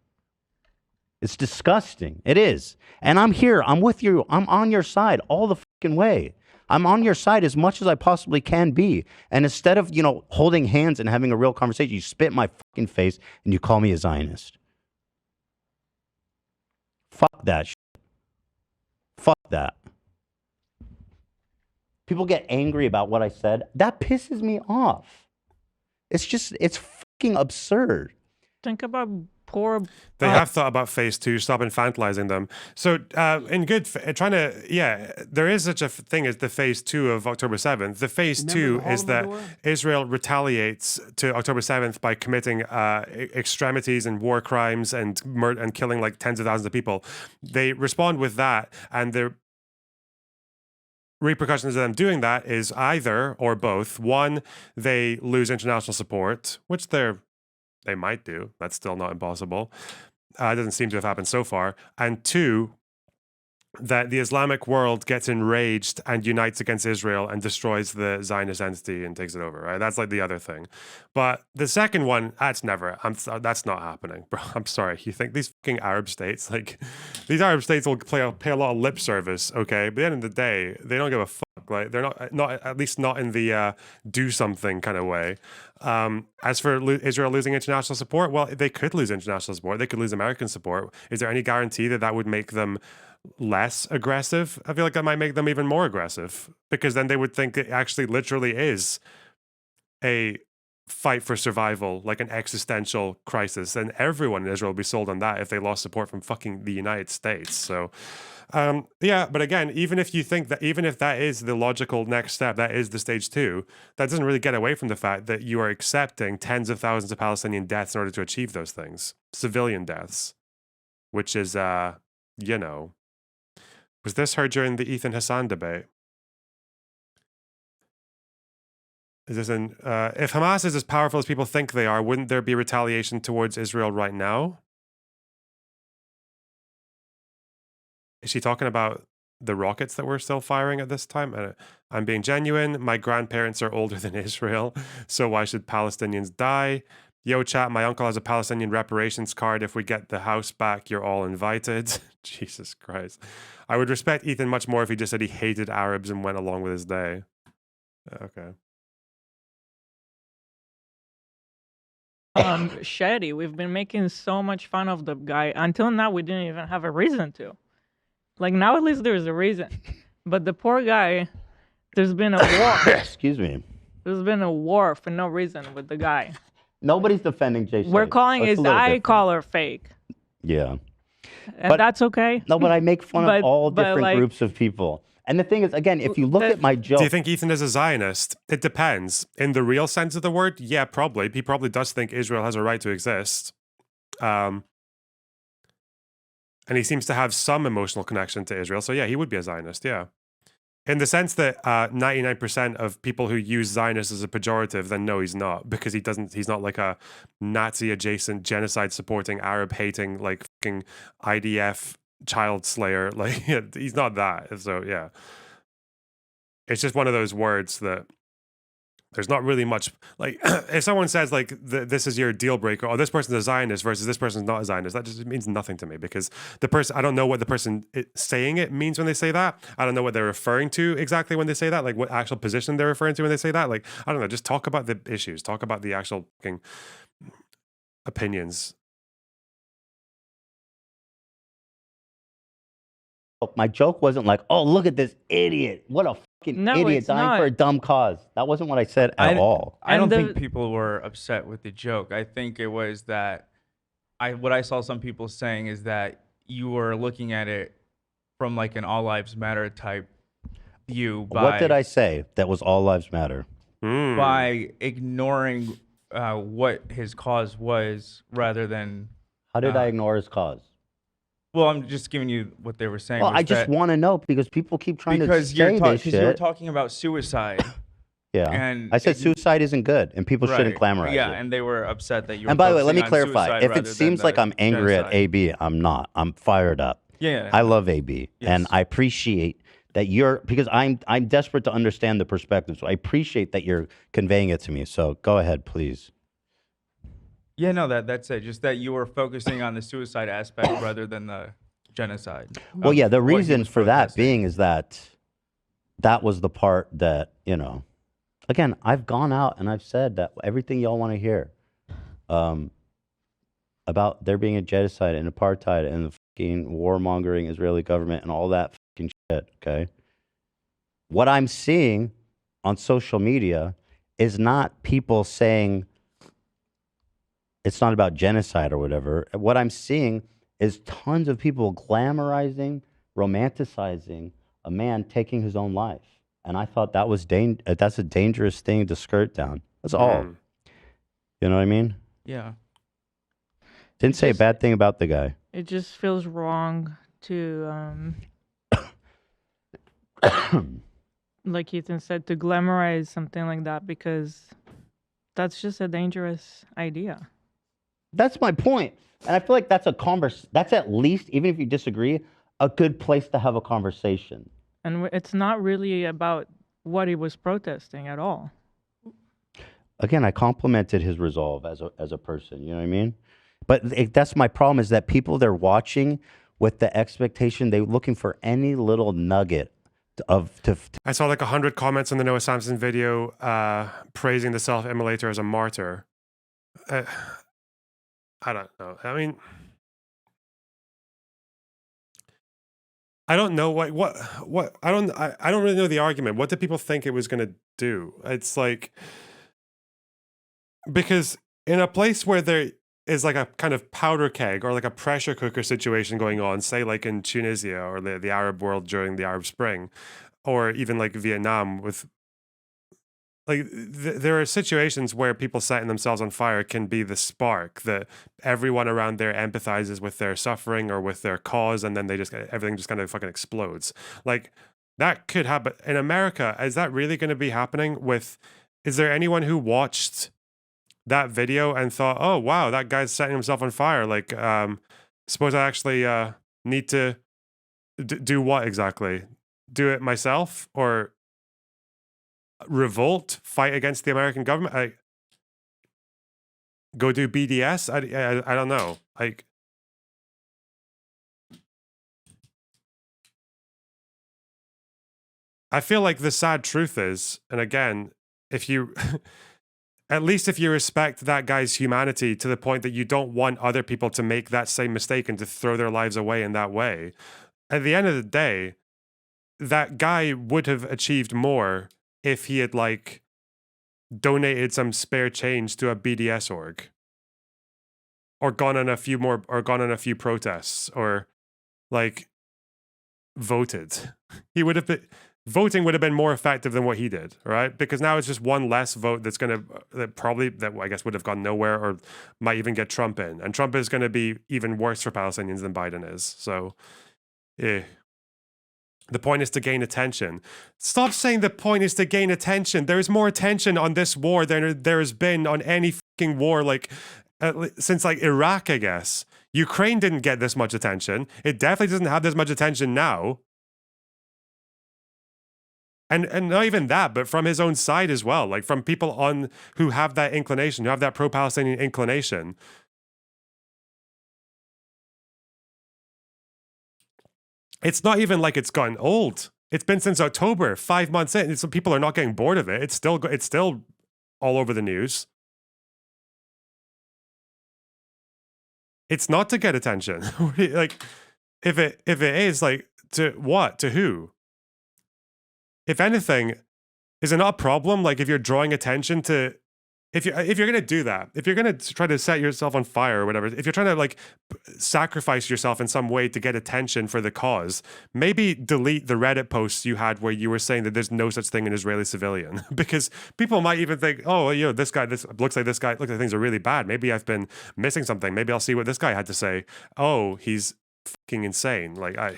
It's disgusting. It is. And I'm here. I'm with you. I'm on your side all the fucking way. I'm on your side as much as I possibly can be. And instead of, holding hands and having a real conversation, you spit in my fucking face and you call me a Zionist. Fuck that shit. Fuck that. People get angry about what I said. That pisses me off. It's fucking absurd. Think about poor... They have thought about phase 2, stop infantilizing them. So there is such a thing as the phase 2 of October 7th. The phase 2 is that Israel retaliates to October 7th by committing extremities and war crimes and killing like tens of thousands of people. They respond with that, and the repercussions of them doing that is either or both. One, they lose international support, which they might do. That's still not impossible. It doesn't seem to have happened so far. And two, that the Islamic world gets enraged and unites against Israel and destroys the Zionist entity and takes it over, right? That's like the other thing. But the second one, that's not happening, bro. I'm sorry. You think these fucking Arab states, these Arab states will pay a lot of lip service, okay? But at the end of the day, they don't give a fuck. Like, they're not at least not in the do something kind of way. As for Israel losing international support, well, they could lose international support. They could lose American support. Is there any guarantee that would make them less aggressive? I feel like that might make them even more aggressive, because then they would think it actually literally is a fight for survival, like an existential crisis, and everyone in Israel would be sold on that if they lost support from fucking the United States. So but again, even if that is the logical next step, that is the stage 2, that doesn't really get away from the fact that you are accepting tens of thousands of Palestinian deaths in order to achieve those things, civilian deaths, which is was this heard during the Ethan Hassan debate? Is this if Hamas is as powerful as people think they are, wouldn't there be retaliation towards Israel right now? Is she talking about the rockets that we're still firing at this time? I'm being genuine. My grandparents are older than Israel, so why should Palestinians die? Yo, chat, my uncle has a Palestinian reparations card. If we get the house back, you're all invited. Jesus Christ. I would respect Ethan much more if he just said he hated Arabs and went along with his day. Okay. Shady, we've been making so much fun of the guy. Until now, we didn't even have a reason to. Like, now at least there's a reason. But the poor guy, there's been a war. Excuse me. There's been a war for no reason with the guy. Nobody's defending Jay. We're calling his eye collar fake. Yeah. And that's okay. No, but I make fun of all different groups of people. And the thing is, again, if you look at my joke... Do you think Ethan is a Zionist? It depends. In the real sense of the word, yeah, probably. He probably does think Israel has a right to exist. And he seems to have some emotional connection to Israel. So yeah, he would be a Zionist, yeah. In the sense that 99% of people who use Zionist as a pejorative, then no, he's not. Because he's not like a Nazi-adjacent, genocide-supporting, Arab-hating, like fucking IDF child slayer. Like, he's not that. So yeah. It's just one of those words that there's not really much, like, if someone says, like, this is your deal breaker, or this person's a Zionist versus this person's not a Zionist, that just means nothing to me, because the person, I don't know what the person saying it means when they say that. I don't know what they're referring to exactly when they say that, like, what actual position they're referring to when they say that. Like, I don't know, just talk about the issues, talk about the actual fucking opinions. My joke wasn't like, oh, look at this idiot. What a fucking idiot dying for a dumb cause. That wasn't what I said at all. I don't think people were upset with the joke. I think it was that what I saw some people saying is that you were looking at it from like an all lives matter type view. What did I say that was all lives matter? By ignoring what his cause was rather than... How did I ignore his cause? Well, I'm just giving you what they were saying. Well, I just want to know because people keep trying to say this shit. Because you were talking about suicide. Yeah. And I said suicide isn't good and people shouldn't glamorize it. Yeah, and they were upset that you were And by the way, let me focusing on clarify. suicide If it rather seems than like the I'm angry genocide. at AB, I'm not. I'm fired up. Yeah. I love AB. And I appreciate that because I'm desperate to understand the perspective. So I appreciate that you're conveying it to me. So go ahead, please. Yeah, no, that's it. Just that you were focusing on the suicide aspect rather than the genocide. Well, yeah, the reason for that being is that was the part that, you know, again, I've gone out and I've said that everything y'all want to hear about there being a genocide and apartheid and the fucking warmongering Israeli government and all that fucking shit, okay? What I'm seeing on social media is not people saying it's not about genocide or whatever. What I'm seeing is tons of people glamorizing, romanticizing a man taking his own life. And I thought that was that's a dangerous thing to skirt down. That's all. You know what I mean? Yeah. Didn't say a bad thing about the guy. It just feels wrong to, like Ethan said, to glamorize something like that because that's just a dangerous idea. That's my point. And I feel like that's that's at least, even if you disagree, a good place to have a conversation. And it's not really about what he was protesting at all. Again, I complimented his resolve as a person, you know what I mean? But that's my problem is that people, they're watching with the expectation, they're looking for any little nugget I saw like 100 comments on the Noah Samson video praising the self-immolator as a martyr. I don't know. I mean, I don't know what I don't really know the argument. What did people think it was going to do? It's like, because in a place where there is like a kind of powder keg or like a pressure cooker situation going on, say like in Tunisia or the Arab world during the Arab Spring, or even like Vietnam with, like, there are situations where people setting themselves on fire can be the spark that everyone around there empathizes with their suffering or with their cause, and then everything just kind of fucking explodes. Like, that could happen. In America, is that really going to be happening is there anyone who watched that video and thought, oh, wow, that guy's setting himself on fire? Like, suppose I actually need to do what exactly? Do it myself? Or revolt, fight against the American government? Go do BDS? I don't know. Like, I feel like the sad truth is, and again, if you, at least if you respect that guy's humanity to the point that you don't want other people to make that same mistake and to throw their lives away in that way, at the end of the day, that guy would have achieved more if he had, like, donated some spare change to a BDS org, or gone on a few protests, or like voted. Voting would have been more effective than what he did, right? Because now it's just one less vote that I guess would have gone nowhere, or might even get Trump in, and Trump is going to be even worse for Palestinians than Biden is. So, the point is to gain attention. Stop saying the point is to gain attention. There is more attention on this war than there has been on any fucking war, like, since like Iraq, I guess. Ukraine didn't get this much attention. It definitely doesn't have this much attention now. And not even that, but from his own side as well, like from people on who have that inclination, who have that pro-Palestinian inclination. It's not even like it's gotten old. It's been since October, 5 months in. Some people are not getting bored of it. It's still all over the news. It's not to get attention. Like, if it is, like, to what? To who? If anything, is it not a problem? Like, if you're drawing attention to, if you're gonna do that, if you're gonna try to set yourself on fire or whatever, if you're trying to like sacrifice yourself in some way to get attention for the cause, maybe delete the Reddit posts you had where you were saying that there's no such thing in Israeli civilian, because people might even think, oh, you know, this looks like things are really bad. Maybe I've been missing something. Maybe I'll see what this guy had to say. Oh, he's fucking insane. Like I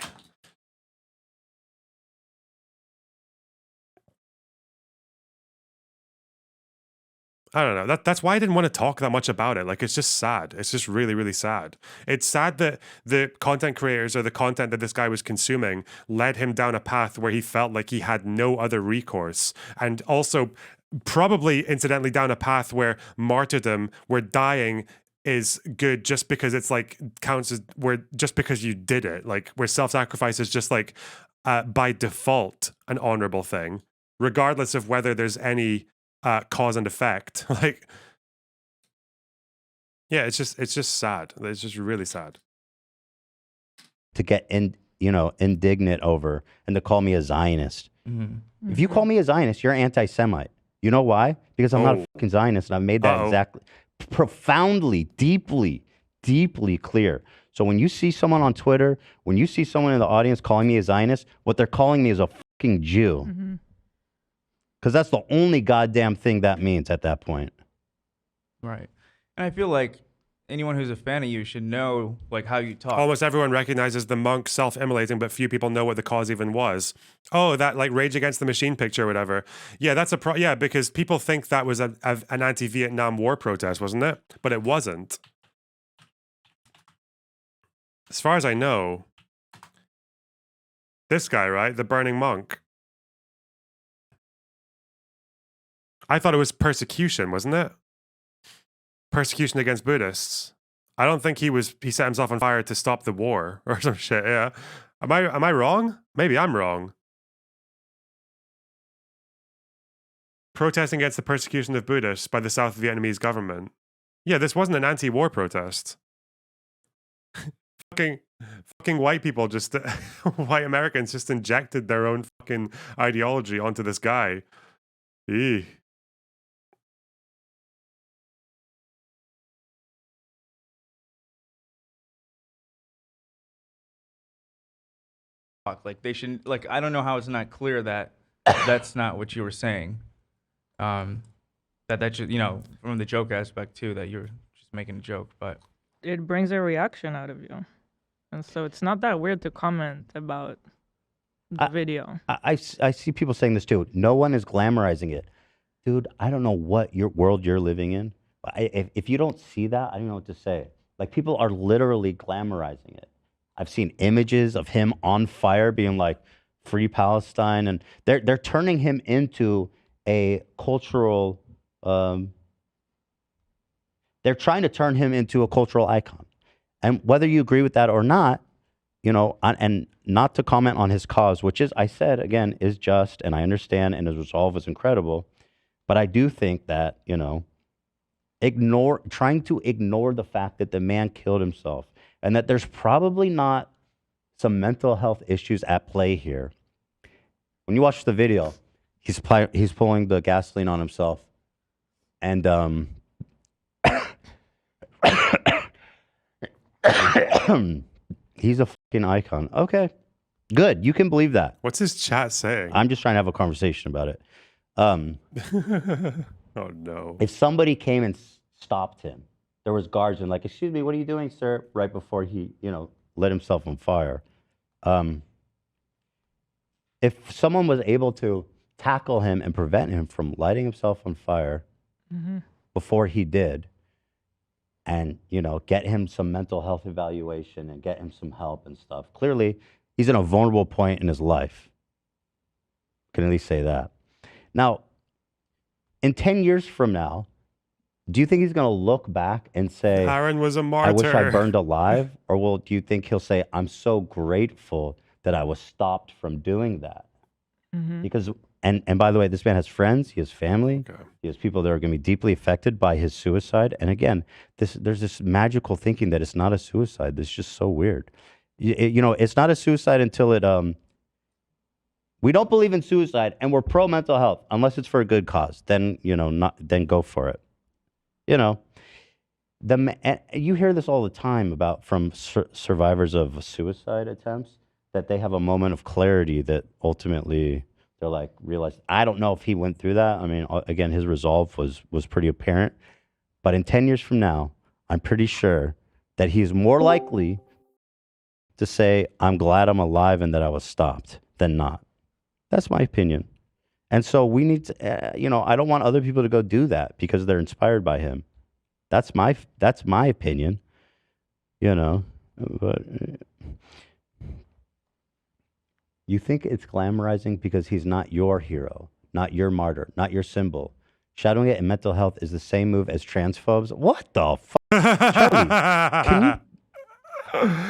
don't know. That's why I didn't want to talk that much about it. Like, it's just sad. It's just really, really sad. It's sad that the content creators or the content that this guy was consuming led him down a path where he felt like he had no other recourse. And also probably incidentally down a path where martyrdom, where dying is good just because it's like counts as just because you did it. Like, where self-sacrifice is just like by default an honorable thing, regardless of whether there's any cause and effect. Like, yeah, it's just sad. It's just really sad to get indignant over and to call me a Zionist. Mm-hmm. If you call me a Zionist, you're anti-Semite. You know why? Because I'm not a fucking Zionist, and I've made that exactly profoundly, deeply clear. So when you see someone on Twitter, when you see someone in the audience calling me a Zionist, what they're calling me is a fucking Jew. Mm-hmm. Because that's the only goddamn thing that means at that point. Right. And I feel like anyone who's a fan of you should know like how you talk. Almost everyone recognizes the monk self-immolating, but few people know what the cause even was. Oh, that like Rage Against the Machine picture or whatever. Yeah, that's because people think that was an anti-Vietnam War protest, wasn't it? But it wasn't. As far as I know, this guy, right? The burning monk. I thought it was persecution, wasn't it? Persecution against Buddhists. I don't think he set himself on fire to stop the war or some shit. Yeah. Am I wrong? Maybe I'm wrong. Protesting against the persecution of Buddhists by the South Vietnamese government. Yeah, this wasn't an anti-war protest. fucking white people just white Americans just injected their own fucking ideology onto this guy. Eeh. Like they should, like, I don't know how it's not clear that that's not what you were saying. That should, from the joke aspect too, that you're just making a joke, but it brings a reaction out of you, and so it's not that weird to comment about the video. I see people saying this too. No one is glamorizing it, dude. I don't know what world you're living in. If you don't see that, I don't know what to say. Like, people are literally glamorizing it. I've seen images of him on fire being like, free Palestine. And they're turning him into a cultural, they're trying to turn him into a cultural icon. And whether you agree with that or not, and not to comment on his cause, which is, I said, again, is just, and I understand, and his resolve is incredible. But I do think that, trying to ignore the fact that the man killed himself, and that there's probably not some mental health issues at play here. When you watch the video, he's pulling the gasoline on himself, and he's a fucking icon. Okay, good. You can believe that. What's his chat saying? I'm just trying to have a conversation about it. Oh no! If somebody came and stopped him, there was guards and like, excuse me, what are you doing, sir? Right before he, lit himself on fire. If someone was able to tackle him and prevent him from lighting himself on fire before he did, and, get him some mental health evaluation and get him some help and stuff, clearly he's in a vulnerable point in his life. Can at least say that. Now, in 10 years from now, do you think he's going to look back and say, Aaron was a martyr. I wish I burned alive? Or do you think he'll say, I'm so grateful that I was stopped from doing that? Mm-hmm. Because, and by the way, this man has friends, he has family, he has people that are going to be deeply affected by his suicide. And again, there's this magical thinking that it's not a suicide. That's just so weird. You know, it's not a suicide until it, we don't believe in suicide and we're pro mental health unless it's for a good cause. Then, you know, then go for it. You know, you hear this all the time from survivors of suicide attempts, that they have a moment of clarity that ultimately they're like, realize, I don't know if he went through that. I mean, again, his resolve was pretty apparent. But in 10 years from now, I'm pretty sure that he's more likely to say, I'm glad I'm alive and that I was stopped than not. That's my opinion. And so we need to, you know, I don't want other people to go do that because they're inspired by him. That's my opinion, you know. But you think it's glamorizing because he's not your hero, not your martyr, not your symbol. Shadowing it in mental health is the same move as transphobes. What the fuck? Charlie, can you?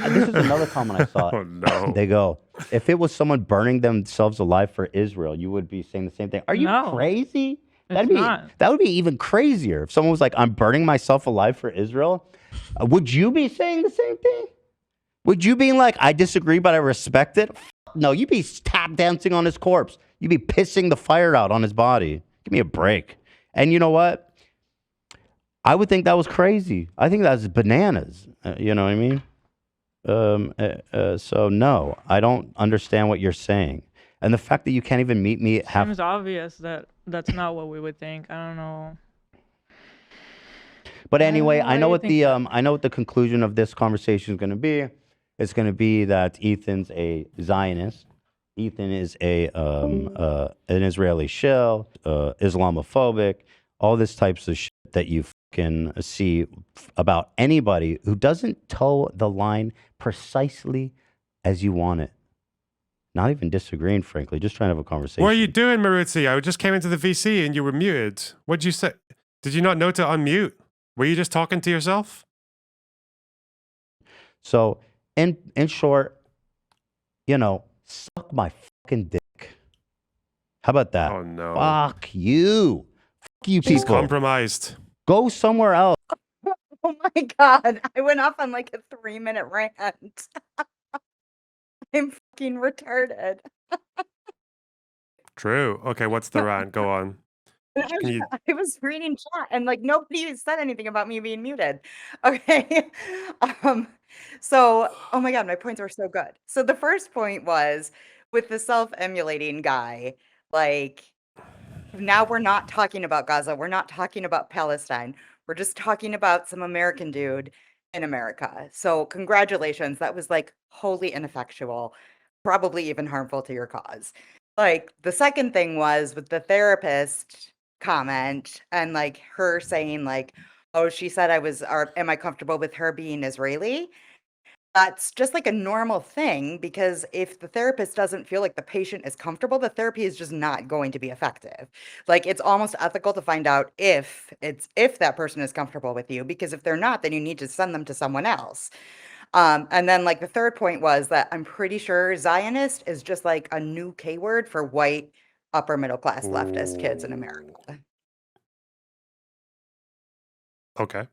This is another comment I saw. Oh, no. They go, if it was someone burning themselves alive for Israel, you would be saying the same thing. Are you crazy? That would be even crazier. If someone was like, I'm burning myself alive for Israel, would you be saying the same thing? Would you be like, I disagree, but I respect it? No, you'd be tap dancing on his corpse. You'd be pissing the fire out on his body. Give me a break. And you know what? I would think that was crazy. I think that's bananas. You know what I mean? So no, I don't understand what you're saying. And the fact that you can't even meet me half. Seems obvious that that's not what we would think. I don't know. But anyway, I know what the conclusion of this conversation is going to be. It's going to be that Ethan's a Zionist. Ethan is an Israeli shill, Islamophobic, all this types of shit that you can see about anybody who doesn't toe the line precisely as you want it. Not even disagreeing, frankly, just trying to have a conversation. What are you doing, MiRootsie? I just came into the VC and you were muted. What'd you say? Did you not know to unmute? Were you just talking to yourself? So, in short, you know, suck my fucking dick. How about that? Oh, no. Fuck you. Fuck you people. She's compromised. Go somewhere else. Oh my God. I went off on like a 3-minute rant. I'm fucking retarded. True. Okay, what's the rant? Go on. I was reading chat and like nobody said anything about me being muted. Okay. So, oh my God, my points were so good. So the first point was with the self-emulating guy, like now we're not talking about Gaza. We're not talking about Palestine. We're just talking about some American dude in America. So congratulations. That was like wholly ineffectual, probably even harmful to your cause. Like the second thing was with the therapist comment and like her saying like, oh, she said am I comfortable with her being Israeli? That's just like a normal thing because if the therapist doesn't feel like the patient is comfortable, the therapy is just not going to be effective. Like it's almost ethical to find out if that person is comfortable with you, because if they're not, then you need to send them to someone else. And then like the third point was that I'm pretty sure Zionist is just like a new K word for white upper middle class leftist kids in America. Okay.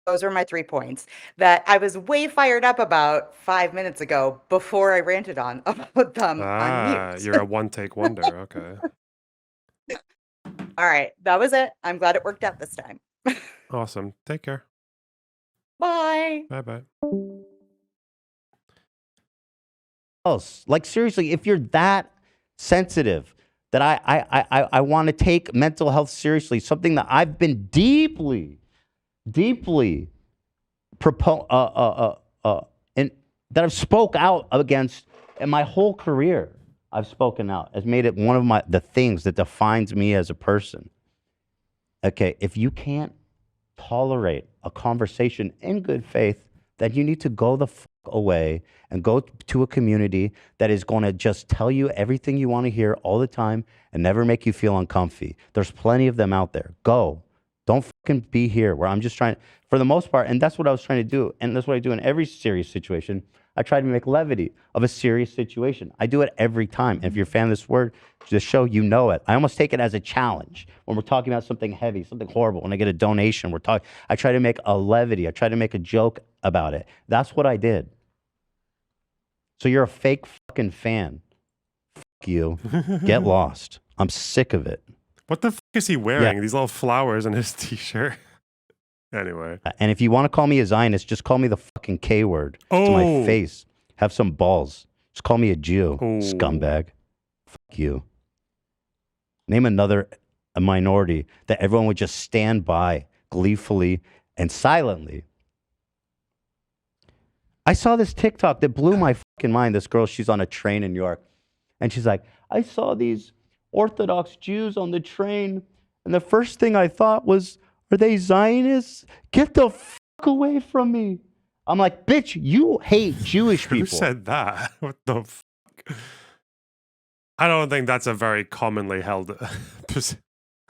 Those are my 3 points that I was way fired up about 5 minutes ago before I ranted on about them on mute. You're a one-take wonder. Okay. All right. That was it. I'm glad it worked out this time. Awesome. Take care. Bye. Bye-bye. Like seriously, if you're that sensitive that I want to take mental health seriously, something that I've been deeply and that I've spoke out against in my whole career. I've spoken out. Has made it one of the things that defines me as a person. Okay, if you can't tolerate a conversation in good faith, then you need to go the fuck away and go to a community that is going to just tell you everything you want to hear all the time and never make you feel uncomfy. There's plenty of them out there. Go. Don't fucking be here where I'm just trying, for the most part, and that's what I was trying to do. And that's what I do in every serious situation. I try to make levity of a serious situation. I do it every time. And if you're a fan of this word, this show, you know it. I almost take it as a challenge when we're talking about something heavy, something horrible. When I get a donation, I try to make a levity. I try to make a joke about it. That's what I did. So you're a fake fucking fan. Fuck you. Get lost. I'm sick of it. What the fuck is he wearing? These little flowers on his t-shirt. Anyway. And if you want to call me a Zionist, just call me the fucking K word to my face. Have some balls. Just call me a Jew, scumbag. Fuck you. Name another minority that everyone would just stand by gleefully and silently. I saw this TikTok that blew my fucking mind. This girl, she's on a train in New York. And she's like, I saw these Orthodox Jews on the train. And the first thing I thought was, are they Zionists? Get the fuck away from me. I'm like, bitch, you hate Jewish people. Who said that? What the fuck? I don't think that's a very commonly held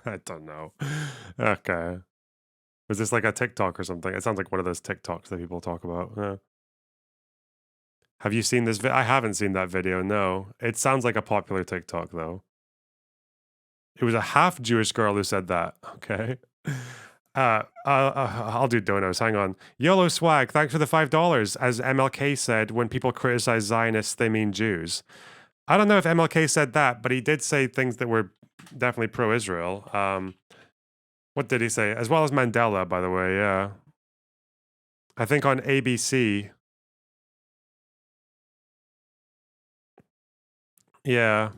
I don't know. Okay. Was this like a TikTok or something? It sounds like one of those TikToks that people talk about. Yeah. Have you seen this? I haven't seen that video, no. It sounds like a popular TikTok, though. It was a half Jewish girl who said that. Okay. I'll do donos. Hang on. YOLO Swag, thanks for the $5. As MLK said, when people criticize Zionists, they mean Jews. I don't know if MLK said that, but he did say things that were definitely pro-Israel. What did he say? As well as Mandela, by the way, yeah. I think on ABC. Yeah.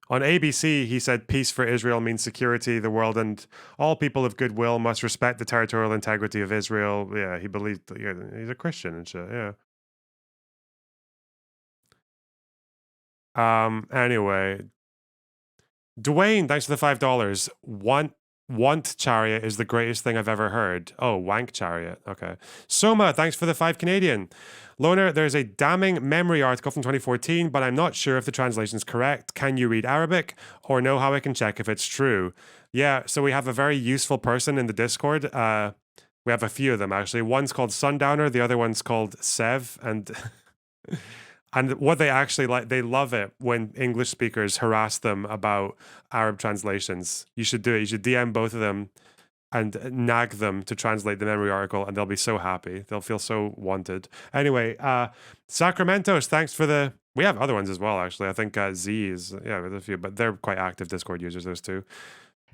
On ABC, he said peace for Israel means security, the world, and all people of goodwill must respect the territorial integrity of Israel. Yeah, he believed, yeah, he's a Christian and shit, yeah. Anyway. Dwayne, thanks for the $5. Want Chariot is the greatest thing I've ever heard. Oh, Wank Chariot. Okay. Soma, thanks for the 5 Canadian. Loner, there's a damning memory article from 2014, but I'm not sure if the translation is correct. Can you read Arabic or know how I can check if it's true? Yeah, so we have a very useful person in the Discord. We have a few of them, actually. One's called Sundowner. The other one's called Sev. And... And what they actually like, they love it when English speakers harass them about Arab translations. You should do it. You should DM both of them and nag them to translate the memory article, and they'll be so happy. They'll feel so wanted. Anyway, Sacramentos, thanks for the... We have other ones as well, actually. I think Z is... Yeah, there's a few, but they're quite active Discord users, those two.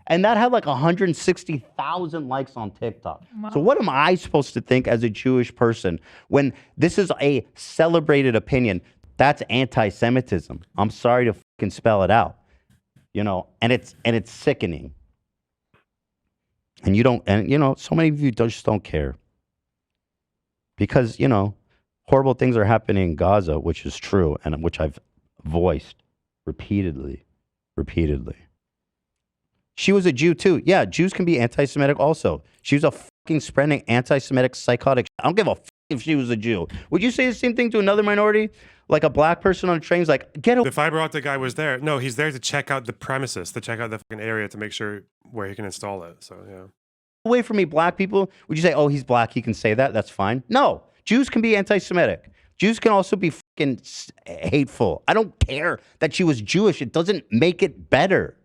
And that had like 160,000 likes on TikTok. Wow. So what am I supposed to think as a Jewish person when this is a celebrated opinion? That's anti-Semitism. I'm sorry to fucking spell it out. You know, and it's sickening. And you don't, and you know, so many of you just don't care. Because, you know, horrible things are happening in Gaza, which is true, and which I've voiced repeatedly. She was a Jew too. Yeah, Jews can be anti-Semitic also. She was a fucking spreading anti-Semitic psychotic. I don't give a fuck if she was a Jew. Would you say the same thing to another minority? Like a black person on a train is like, get away. The fiber optic guy was there. No, he's there to check out the premises, to check out the fucking area to make sure where he can install it. So, yeah. Away from me, black people. Would you say, oh, he's black, he can say that? That's fine. No, Jews can be anti-Semitic. Jews can also be fucking hateful. I don't care that she was Jewish. It doesn't make it better.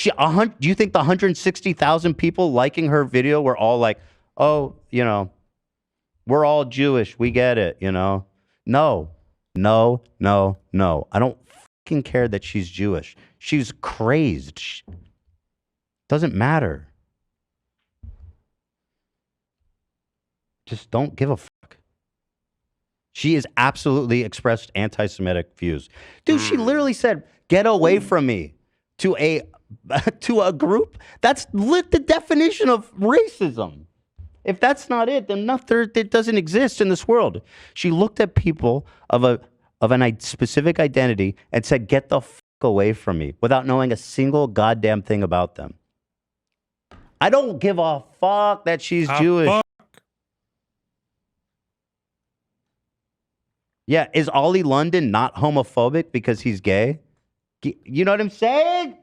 Do you think the 160,000 people liking her video were all like, oh, you know, we're all Jewish. We get it, you know? No. I don't fucking care that she's Jewish. She's crazed. Doesn't matter. Just don't give a fuck. She has absolutely expressed anti-Semitic views. Dude, she literally said, get away from me to a group. That's the definition of racism. If that's not it, then it doesn't exist in this world. She looked at people of a specific identity and said, get the fuck away from me, without knowing a single goddamn thing about them. I don't give a fuck that she's Jewish. Fuck. Yeah, is Ollie London not homophobic because he's gay? You know what I'm saying?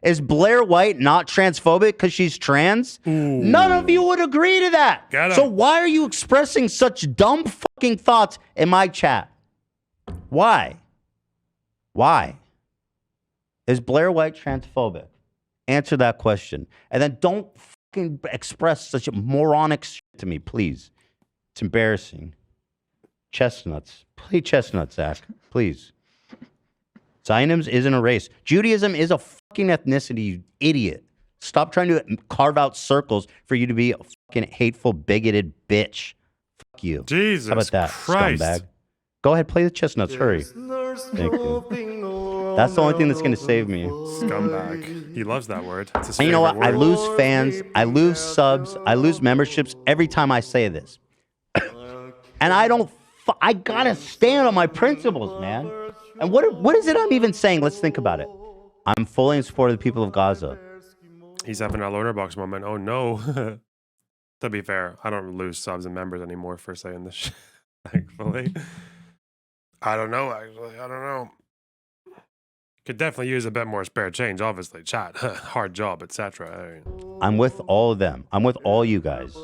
Is Blair White not transphobic because she's trans? Ooh. None of you would agree to that. So why are you expressing such dumb fucking thoughts in my chat? Why? Why? Is Blair White transphobic? Answer that question. And then don't fucking express such a moronic shit to me, please. It's embarrassing. Chestnuts. Play chestnuts, Zach. Please. Zionism isn't a race. Judaism is a fucking ethnicity, you idiot. Stop trying to carve out circles for you to be a fucking hateful, bigoted bitch. Fuck you. Jesus How about that, Christ. scumbag? Go ahead, play the chestnuts. Hurry. Thank you. That's the only thing that's going to save me. Scumbag. He loves that word. It's his And you know what? favorite I word. lose fans. I lose subs. I lose memberships every time I say this. And I don't... I got to stand on my principles, man. And what is it I'm even saying? Let's think about it. I'm fully in support of the people of Gaza. He's having a LonerBox moment. Oh, no. To be fair, I don't lose subs and members anymore for saying this shit, thankfully. I don't know, actually. I don't know. Could definitely use a bit more spare change, obviously. Chat, hard job, etc. I'm with all of them. I'm with all you guys.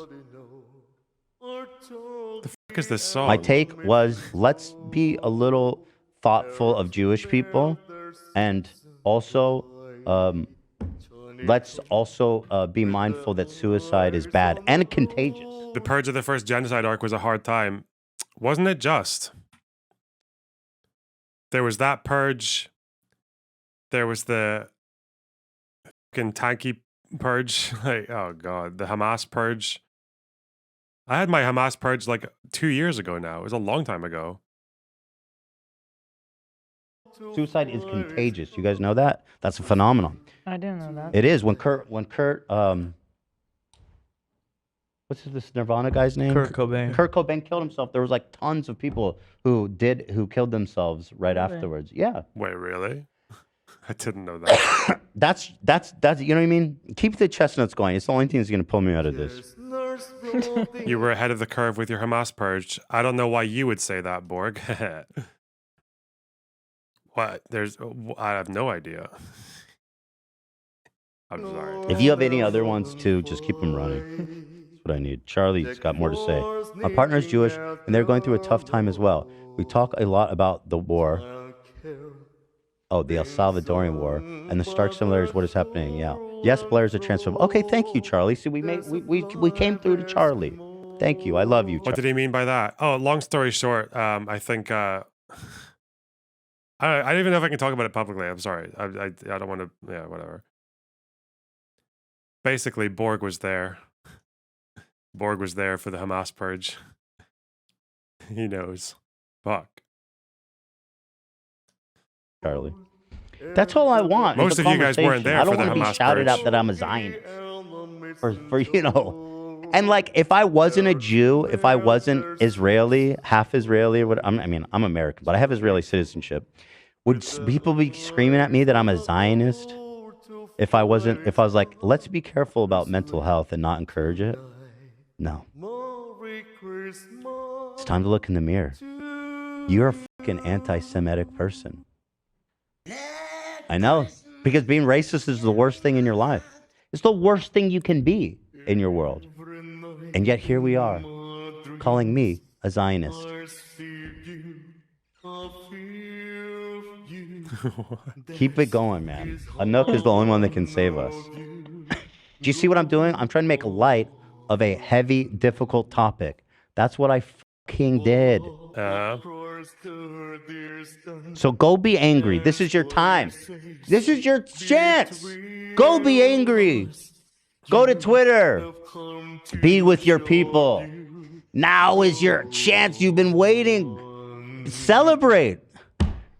The fuck is this song? My take was, let's be a little thoughtful of Jewish people, and also let's also be mindful that suicide is bad and contagious. The purge of the first genocide arc was a hard time. Wasn't it just? There was that purge. There was the fucking tanky purge. Like, oh god, the Hamas purge. I had my Hamas purge like 2 years ago now. It was a long time ago. Suicide is contagious. You guys know that? That's a phenomenon. I didn't know that. It is. When Kurt what's this Nirvana guy's name? Kurt Cobain. Kurt Cobain killed himself. There was like tons of people who killed themselves right afterwards. Yeah. Wait, really? I didn't know that. That's you know what I mean? Keep the chestnuts going. It's the only thing that's gonna pull me out of this. You were ahead of the curve with your Hamas purge. I don't know why you would say that, Borg. What? I have no idea. I'm sorry. If you have any other ones too, just keep them running. That's what I need. Charlie's got more to say. My partner is Jewish, and they're going through a tough time as well. We talk a lot about the war. Oh, the El Salvadorian war, and the stark similarities. What is happening? Yeah. Yes, Blair's a transphobe. Okay, thank you, Charlie. See, we came through to Charlie. Thank you. I love you, Charlie. What did he mean by that? Oh, long story short, I think I don't even know if I can talk about it publicly. I'm sorry. I don't want to. Yeah, whatever. Basically, Borg was there. Borg was there for the Hamas purge. He knows. Fuck. Charlie. That's all I want. Most of you guys weren't there for the Hamas purge. I don't want to be shouted out that I'm a Zionist. For you know. And like, if I wasn't a Jew, if I wasn't Israeli, half Israeli, or what? I mean, I'm American, but I have Israeli citizenship. Would people be screaming at me that I'm a Zionist? If I was like, let's be careful about mental health and not encourage it. No. It's time to look in the mirror. You're a fucking anti-Semitic person. I know, because being racist is the worst thing in your life. It's the worst thing you can be in your world. And yet here we are, calling me a Zionist. Keep it going, man. Anouk is the only one that can save us. Do you see what I'm doing? I'm trying to make light of a heavy, difficult topic. That's what I fucking did. So go be angry. This is your time. This is your chance. Go be angry. Go to Twitter. Be with your people. Now is your chance. You've been waiting. Celebrate.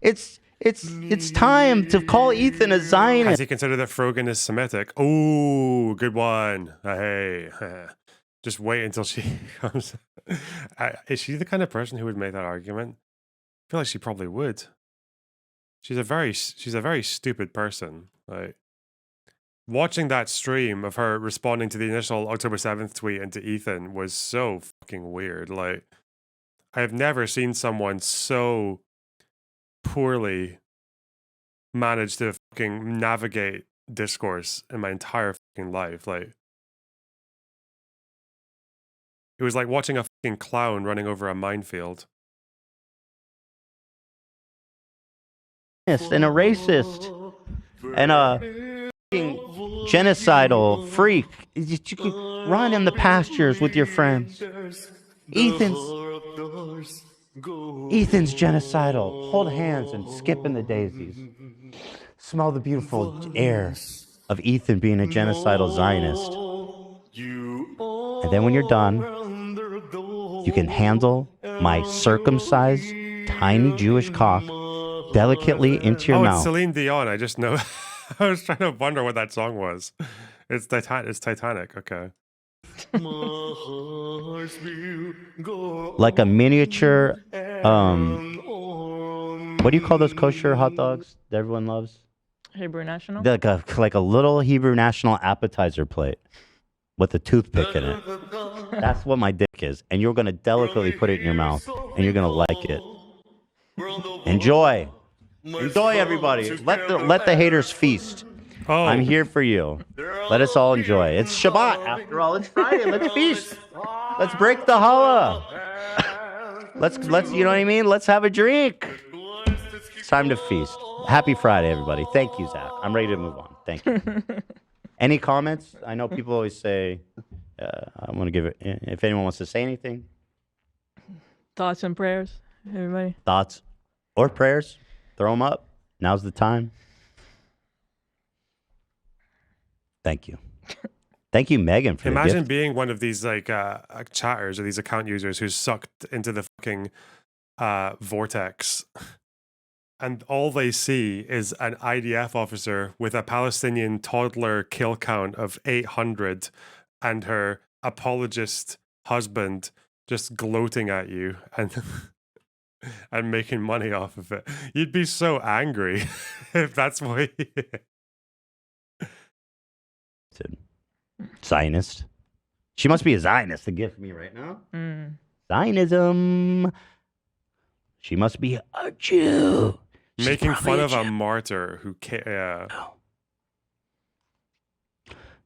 It's time to call Ethan a Zionist. Has he considered that Frogan is Semitic? Oh, good one. Hey. Just wait until she comes. Is she the kind of person who would make that argument? I feel like she probably would. She's a very stupid person. Like, watching that stream of her responding to the initial October 7th tweet and to Ethan was so fucking weird. Like, I've never seen someone so poorly manage to fucking navigate discourse in my entire fucking life. Like, it was like watching a fucking clown running over a minefield. And a racist and a genocidal freak. You can run in the pastures with your friends. Ethan's genocidal. Hold hands and skip in the daisies. Smell the beautiful air of Ethan being a genocidal Zionist. And then when you're done, you can handle my circumcised, tiny Jewish cock delicately into your mouth. It's Celine Dion. I just know. I was trying to wonder what that song was. It's Titanic. Okay. Like a miniature, what do you call those kosher hot dogs that everyone loves? Hebrew National? Like a little Hebrew National appetizer plate with a toothpick in it. That's what my dick is. And you're going to delicately put it in your mouth, and you're going to like it. Enjoy. Enjoy, everybody. Let the haters feast. Oh. I'm here for you. Let us all enjoy. It's Shabbat. After all, it's Friday. Let's feast. Let's break the challah. Let's you know what I mean? Let's have a drink. It's time to feast. Happy Friday, everybody. Thank you, Zach. I'm ready to move on. Thank you. Any comments? I know people always say, I want to give it, if anyone wants to say anything. Thoughts and prayers, everybody. Thoughts or prayers? Throw them up. Now's the time. Thank you. Thank you, Megan, for Imagine the gift. being one of these like chatters or these account users who's sucked into the fucking vortex, and all they see is an IDF officer with a Palestinian toddler kill count of 800 and her apologist husband just gloating at you and and making money off of it. You'd be so angry if that's what Zionist. She must be a Zionist to gift me right now. Zionism. She must be a Jew. She's making fun of Jew. a martyr who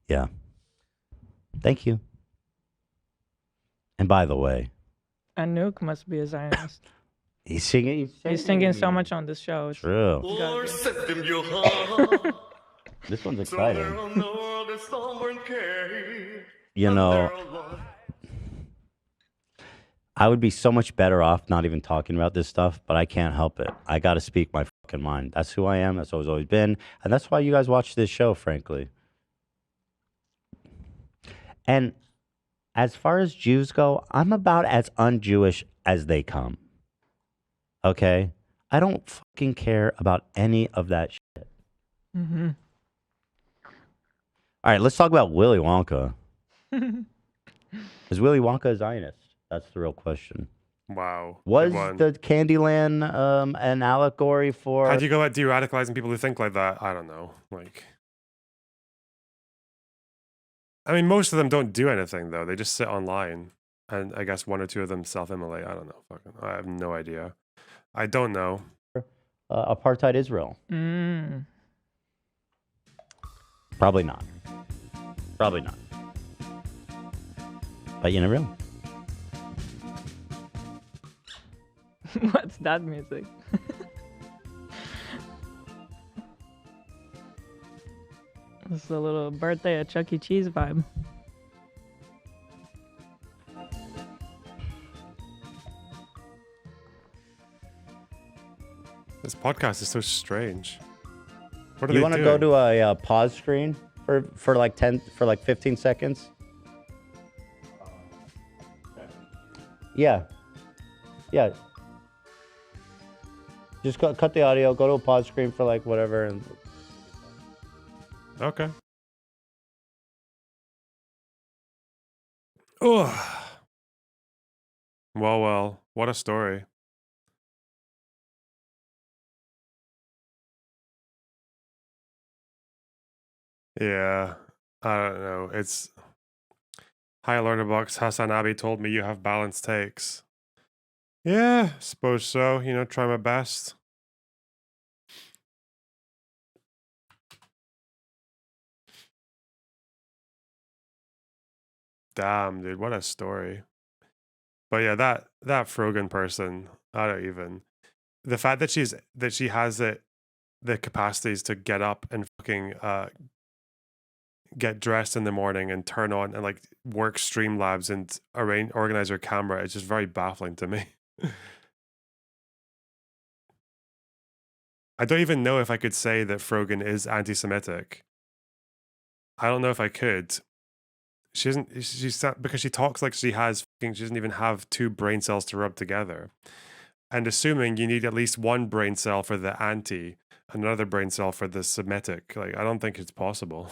Yeah. Thank you. And by the way, Anouk must be a Zionist. He's singing so much on this show. It's true. This one's exciting. You know, I would be so much better off not even talking about this stuff, but I can't help it. I got to speak my fucking mind. That's who I am. That's what I've always been. And that's why you guys watch this show, frankly. And as far as Jews go, I'm about as un-Jewish as they come. Okay? I don't fucking care about any of that shit. Mm-hmm. All right, let's talk about Willy Wonka. Is Willy Wonka a Zionist? That's the real question. Wow. Was the Candyland an allegory for... How do you go about de-radicalizing people who think like that? I don't know. Like, I mean, most of them don't do anything, though. They just sit online. And I guess one or two of them self-immolate. I don't know. I have no idea. I don't know. Apartheid Israel. Probably not. Probably not. But you never know. What's that music? It's a little birthday at Chuck E. Cheese vibe. This podcast is so strange. What are you they want to doing? go to a pause screen for like 15 seconds? Yeah. Yeah. Just cut the audio, go to a pause screen for like whatever. And... Okay. Oh. Well, what a story. Yeah, I don't know. It's hi, LonerBox. Hassan Abi told me you have balanced takes. Yeah, suppose so. You know, try my best. Damn, dude, what a story. But yeah, that Frogan person, I don't even. The fact that she has the capacities to get up and fucking get dressed in the morning and turn on and like work Streamlabs and organize her camera, it's just very baffling to me. I don't even know if I could say that Frogan is anti-Semitic. I don't know if I could. She isn't. She's because she talks like she doesn't even have two brain cells to rub together. And assuming you need at least one brain cell for the anti, another brain cell for the Semitic, like I don't think it's possible.